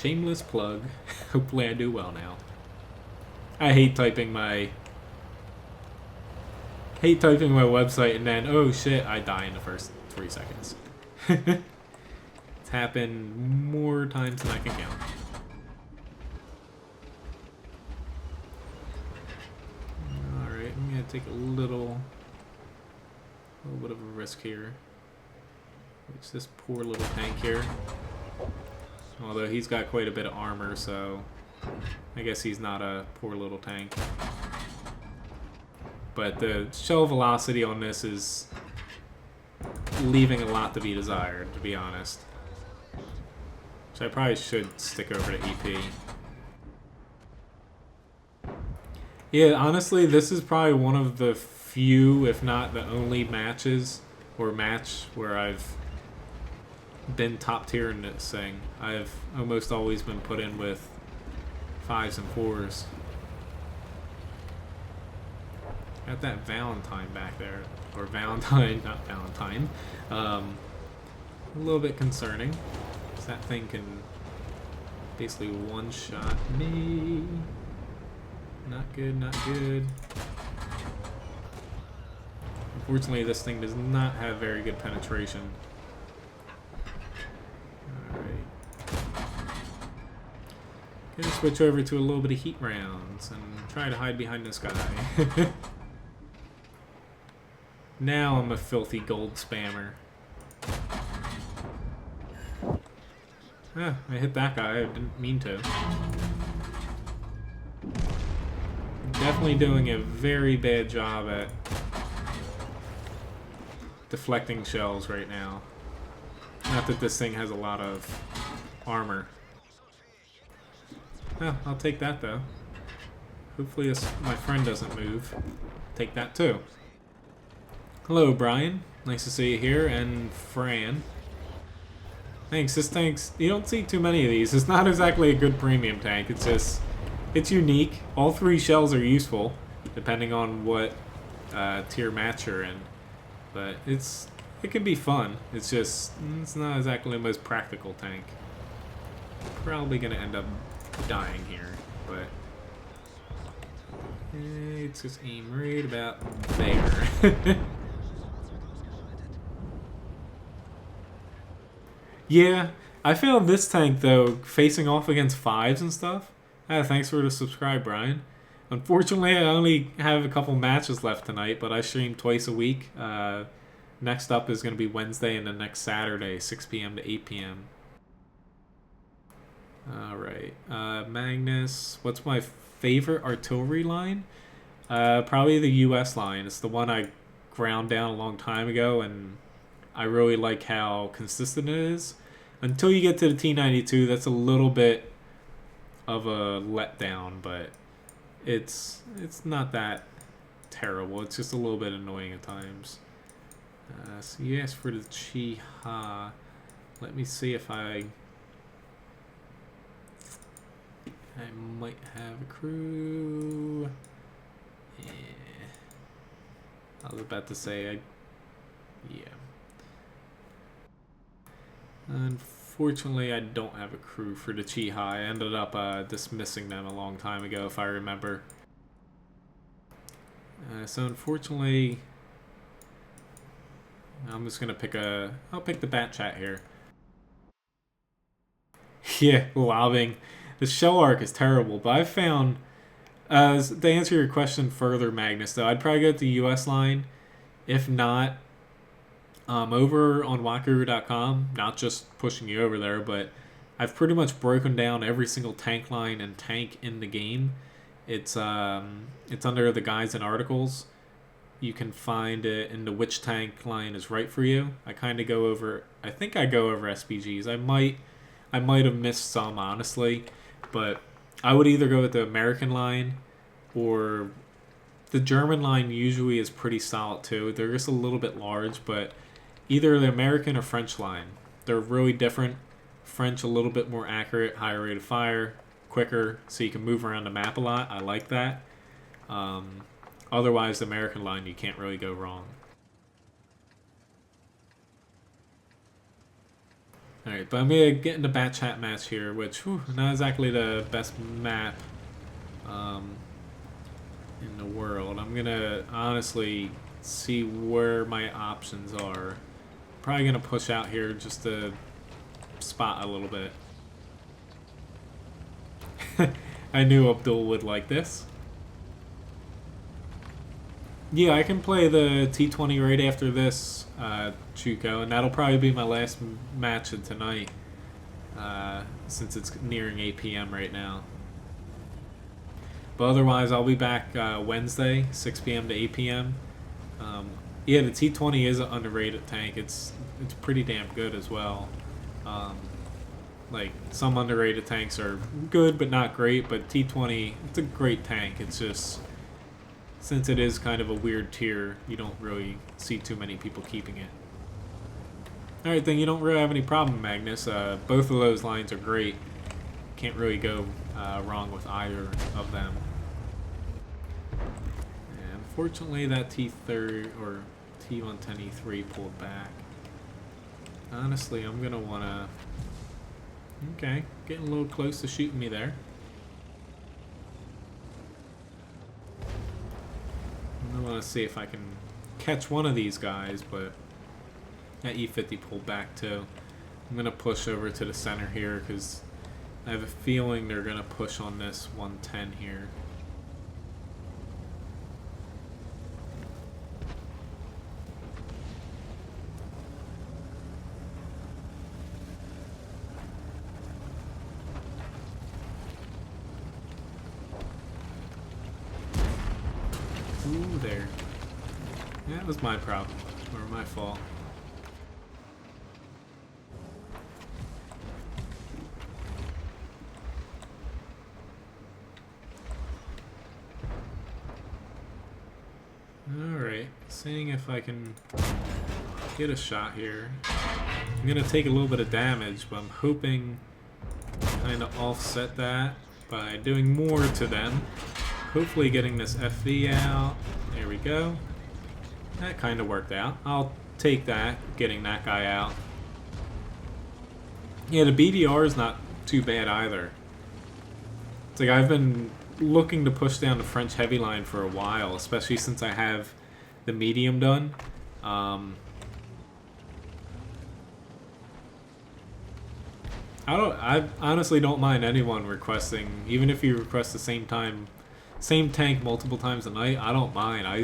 Shameless plug. Hopefully I do well now. I hate typing my website and then, oh shit, I die in the first 3 seconds. It's happened more times than I can count. Alright, I'm gonna take a little bit of a risk here. It's this poor little tank here. Although he's got quite a bit of armor, so I guess he's not a poor little tank. But the shell velocity on this is leaving a lot to be desired, to be honest. So I probably should stick over to EP. Yeah, honestly, this is probably one of the few, if not the only match where I've been top tier in this thing. I've almost always been put in with 5s and 4s. Got that Valentine back there. Or Valentine, not Valentine. A little bit concerning. Because that thing can basically one-shot me. Not good, not good. Unfortunately, this thing does not have very good penetration. Gonna switch over to a little bit of heat rounds and try to hide behind this guy. Now I'm a filthy gold spammer. Ah, I hit that guy. I didn't mean to. Definitely doing a very bad job at deflecting shells right now. Not that this thing has a lot of armor. Oh, I'll take that though. Hopefully my friend doesn't move. Take that too. Hello, Brian. Nice to see you here. And Fran. Thanks. This tank's... You don't see too many of these. It's not exactly a good premium tank. It's just... It's unique. All 3 shells are useful, depending on what tier match you're in. But it can be fun. It's just... It's not exactly the most practical tank. Probably going to end up dying here, but it's just aim right about there. Yeah, I found this tank though facing off against 5s and stuff. Thanks for the subscribe, Brian. Unfortunately, I only have a couple matches left tonight, but I stream twice a week. Next up is going to be Wednesday, and then next Saturday, 6 p.m. to 8 p.m. Alright, Magnus, what's my favorite artillery line? Probably the US line. It's the one I ground down a long time ago, and I really like how consistent it is. Until you get to the T-92, that's a little bit of a letdown, but it's not that terrible. It's just a little bit annoying at times. So you asked for the Chi-Ha. Let me see if I might have a crew. Yeah. I was about to say, yeah. Unfortunately, I don't have a crew for the Chi-Ha. I ended up dismissing them a long time ago, if I remember. So unfortunately, I'm just gonna I'll pick the Bat Chat here. Yeah, lobbing. The shell arc is terrible, but I've found, to answer your question further, Magnus, though, I'd probably go to the US line. If not, over on Wakaru.com, not just pushing you over there, but I've pretty much broken down every single tank line and tank in the game. It's under the guides and articles. You can find it in the which tank line is right for you. I kind of go over, I think I go over SPGs. I might have missed some, honestly. But I would either go with the American line, or the German line usually is pretty solid too. They're just a little bit large, but either the American or French line. They're really different. French a little bit more accurate, higher rate of fire, quicker, so you can move around the map a lot. I like that. Otherwise, the American line, you can't really go wrong. Alright, but I'm going to get into Batch Hat match here, which, not exactly the best map in the world. I'm going to honestly see where my options are. Probably going to push out here just to spot a little bit. I knew Abdul would like this. Yeah, I can play the T20 right after this, Chuko, and that'll probably be my last match of tonight, since it's nearing 8 p.m. right now. But otherwise, I'll be back Wednesday, 6 p.m. to 8 p.m. Yeah, the T20 is an underrated tank. It's pretty damn good as well. Like, some underrated tanks are good but not great, but T20, it's a great tank. It's just, since it is kind of a weird tier, you don't really see too many people keeping it. Alright, then you don't really have any problem, Magnus. Both of those lines are great. Can't really go wrong with either of them. And unfortunately, that T30 or T110E3 pulled back. Honestly, I'm gonna wanna. Okay, getting a little close to shooting me there. I want to see if I can catch one of these guys, but that E50 pulled back too. I'm going to push over to the center here because I have a feeling they're going to push on this 110 here. Ooh, there. That was my problem, or my fault. Alright, seeing if I can get a shot here. I'm gonna take a little bit of damage, but I'm hoping to kind of offset that by doing more to them. Hopefully getting this FV out. There we go. That kind of worked out. I'll take that, getting that guy out. Yeah, the BDR is not too bad either. It's like I've been looking to push down the French heavy line for a while, especially since I have the medium done. I honestly don't mind anyone requesting, even if you request the same tank multiple times a night. I don't mind. I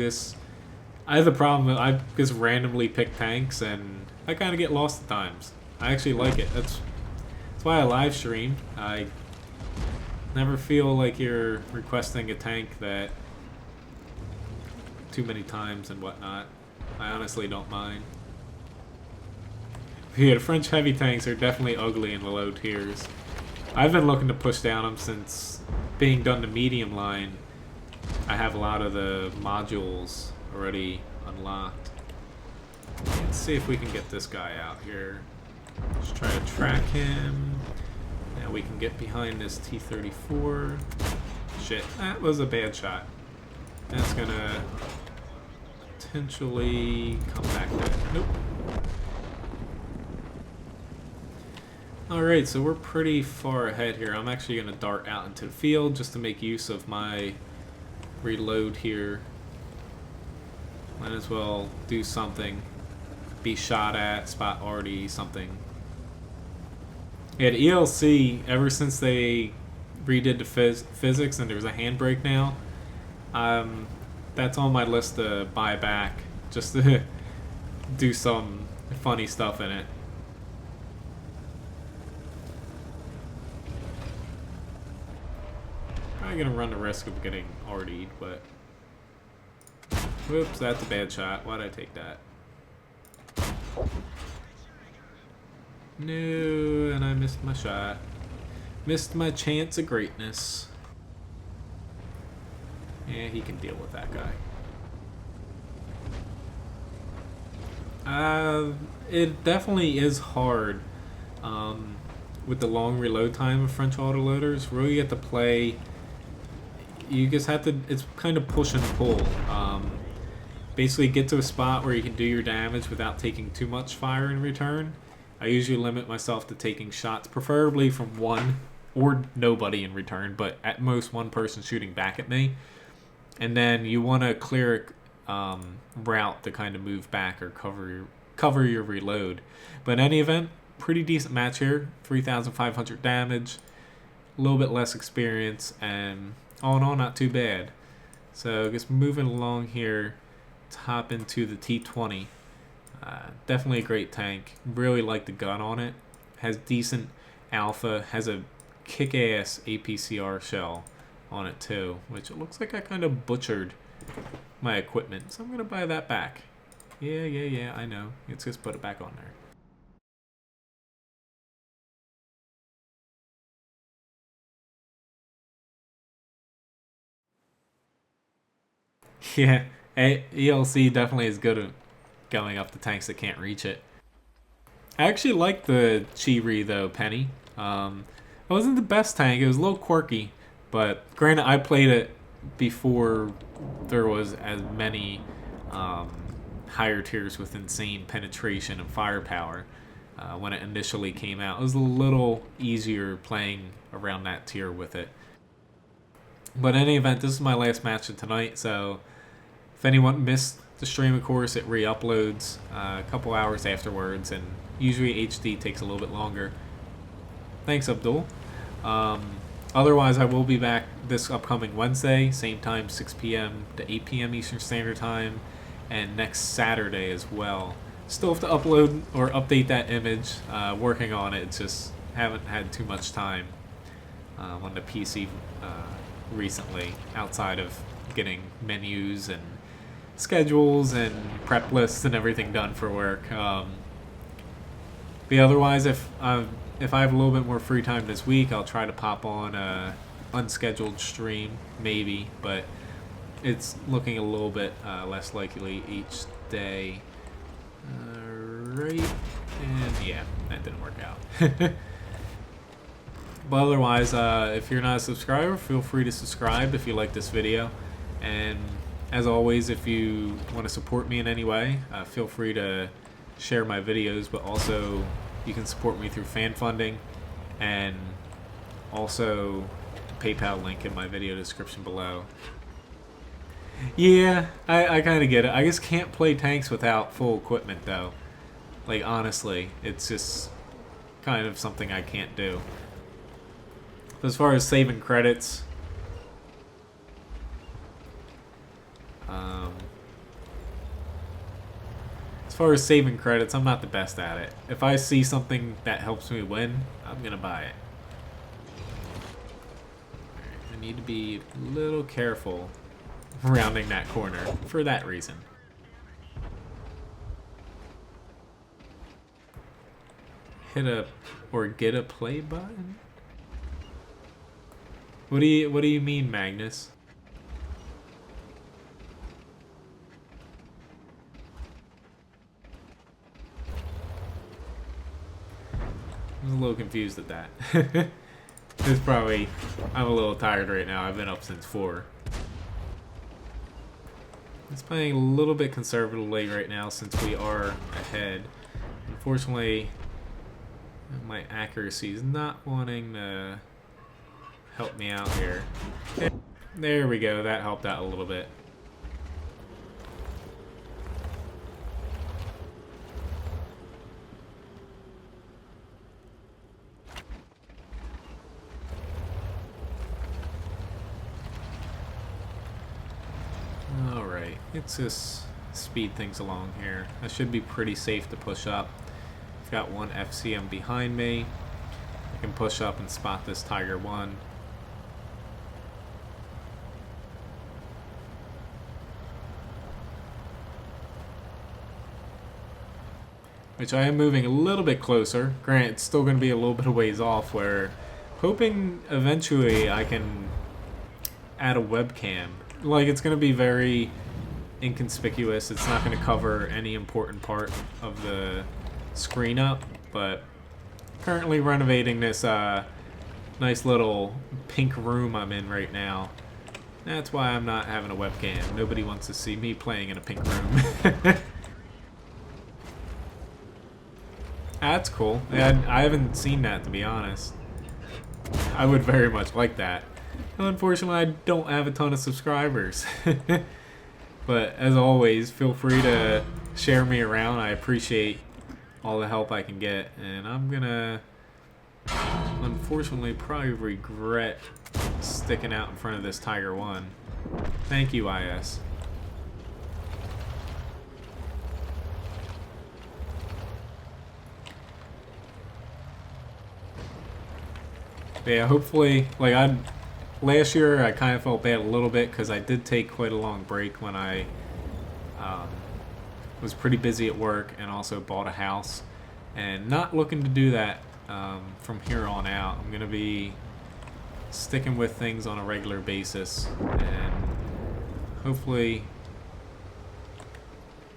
have the problem that I just randomly pick tanks and I kind of get lost at times. I actually like it. That's why I live stream. I never feel like you're requesting a tank that too many times and whatnot. I honestly don't mind. Yeah, the French heavy tanks are definitely ugly in the low tiers. I've been looking to push down them since being done the medium line. I have a lot of the modules already unlocked. Let's see if we can get this guy out here. Let's try to track him. Now we can get behind this T-34. Shit, that was a bad shot. That's gonna potentially come back to... Nope. Alright, so we're pretty far ahead here. I'm actually going to dart out into the field just to make use of my reload here. Might as well do something. Be shot at, spot already, something. Yeah, the ELC, ever since they redid the physics and there's a handbrake now, that's on my list to buy back just to do some funny stuff in it. I'm gonna run the risk of getting RD'd, but whoops, that's a bad shot. Why'd I take that? No, and I missed my shot. Missed my chance of greatness. Yeah, he can deal with that guy. It definitely is hard with the long reload time of French autoloaders. Really, you have to play. You just have to. It's kind of push and pull. Basically, get to a spot where you can do your damage without taking too much fire in return. I usually limit myself to taking shots, preferably from one or nobody in return, but at most one person shooting back at me. And then you want a clear route to kind of move back or cover your reload. But in any event, pretty decent match here. 3,500 damage, a little bit less experience, and all in all, not too bad. So I guess moving along here, let's hop into the T20. Definitely a great tank. Really like the gun on it. Has decent alpha. Has a kick-ass APCR shell on it too, which it looks like I kind of butchered my equipment. So I'm going to buy that back. Yeah, I know. Let's just put it back on there. Yeah, ELC definitely is good at going up the tanks that can't reach it. I actually like the Chi-Ri though, Penny. It wasn't the best tank. It was a little quirky, but granted, I played it before there was as many higher tiers with insane penetration and firepower. When it initially came out, it was a little easier playing around that tier with it. But in any event, this is my last match of tonight, so if anyone missed the stream, of course, it re-uploads a couple hours afterwards, and usually HD takes a little bit longer. Thanks, Abdul. Otherwise, I will be back this upcoming Wednesday, same time, 6 p.m. to 8 p.m. Eastern Standard Time, and next Saturday as well. Still have to upload or update that image. Working on it, just haven't had too much time on the PC recently, outside of getting menus and schedules and prep lists and everything done for work. But otherwise, if I have a little bit more free time this week, I'll try to pop on a unscheduled stream, maybe, but it's looking a little bit less likely each day. Right, and yeah, that didn't work out. But otherwise, if you're not a subscriber, feel free to subscribe if you like this video. And as always, if you want to support me in any way, feel free to share my videos, but also you can support me through fan funding, and also PayPal link in my video description below. Yeah, I kind of get it. I just can't play tanks without full equipment, though. Like, honestly, it's just kind of something I can't do. As far as saving credits, I'm not the best at it. If I see something that helps me win, I'm gonna buy it. I need to be a little careful rounding that corner for that reason. Hit a or get a play button? What do you mean, Magnus? I was a little confused at that. It's probably, I'm a little tired right now. I've been up since 4. It's playing a little bit conservatively right now since we are ahead. Unfortunately, my accuracy is not wanting to help me out here. There we go. That helped out a little bit. Alright, let's just speed things along here. I should be pretty safe to push up. I've got one FCM behind me. I can push up and spot this Tiger 1. Which I am moving a little bit closer. Granted, it's still going to be a little bit of ways off, where hoping eventually I can add a webcam. Like, it's going to be very inconspicuous. It's not going to cover any important part of the screen up, but currently renovating this nice little pink room I'm in right now. That's why I'm not having a webcam. Nobody wants to see me playing in a pink room. That's cool. I haven't seen that, to be honest. I would very much like that. Unfortunately, I don't have a ton of subscribers. But as always, feel free to share me around. I appreciate all the help I can get. And I'm gonna, unfortunately, probably regret sticking out in front of this Tiger 1. Thank you, IS. But yeah, hopefully, like last year I kind of felt bad a little bit because I did take quite a long break when I was pretty busy at work and also bought a house. And not looking to do that from here on out. I'm going to be sticking with things on a regular basis, and hopefully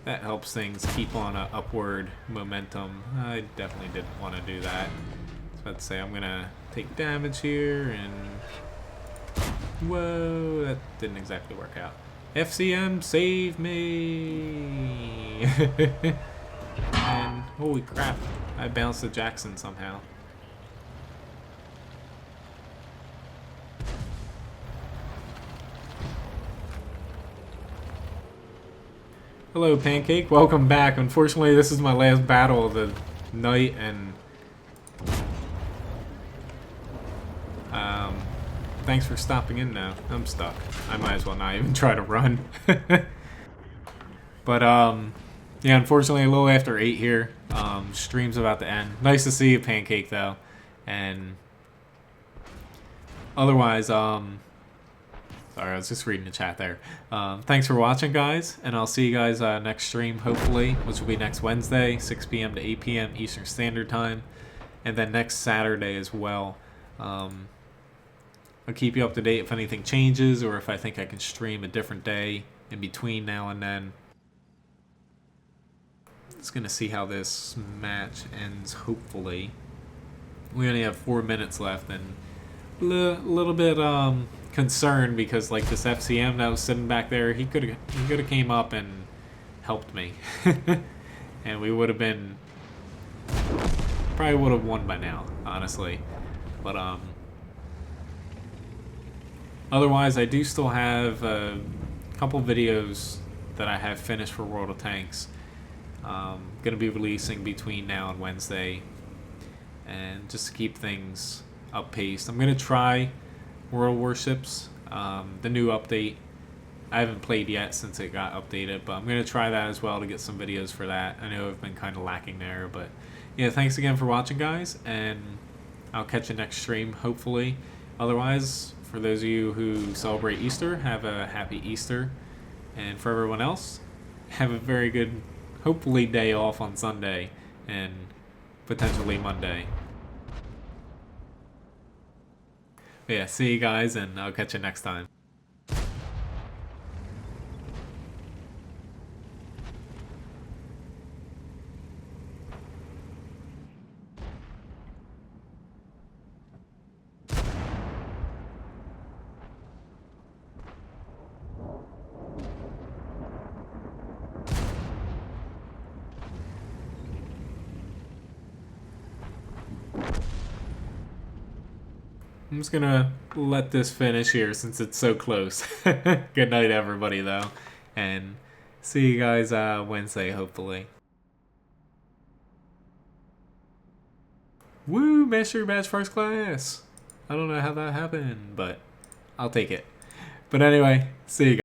that helps things keep on an upward momentum. I definitely didn't want to do that. I was about to say I'm going to take damage here, and whoa, that didn't exactly work out. FCM, save me! And holy crap, I bounced to Jackson somehow. Hello, Pancake. Welcome back. Unfortunately, this is my last battle of the night, and thanks for stopping in now. I'm stuck. I might as well not even try to run. But, yeah, unfortunately, a little after 8 here. Stream's about to end. Nice to see you, Pancake, though. And otherwise, sorry, I was just reading the chat there. Thanks for watching, guys, and I'll see you guys next stream, hopefully, which will be next Wednesday, 6 p.m. to 8 p.m. Eastern Standard Time, and then next Saturday as well. I'll keep you up to date if anything changes or if I think I can stream a different day in between now and then. Just going to see how this match ends, hopefully. We only have 4 minutes left, and a little bit concerned because like this FCM that was sitting back there, he could have came up and helped me. And we would have been, probably would have won by now, honestly. But otherwise, I do still have a couple videos that I have finished for World of Tanks. Going to be releasing between now and Wednesday, and just to keep things up paced. I'm going to try World of Warships, the new update. I haven't played yet since it got updated, but I'm going to try that as well to get some videos for that. I know I've been kind of lacking there, but yeah, thanks again for watching, guys, and I'll catch you next stream, hopefully. Otherwise, for those of you who celebrate Easter, have a happy Easter, and for everyone else, have a very good, hopefully, day off on Sunday and potentially Monday. But yeah, see you guys, and I'll catch you next time. I'm just gonna let this finish here since it's so close. Good night, everybody, though, and see you guys Wednesday, hopefully. Woo! Master Badge First Class! I don't know how that happened, but I'll take it. But anyway, see you guys.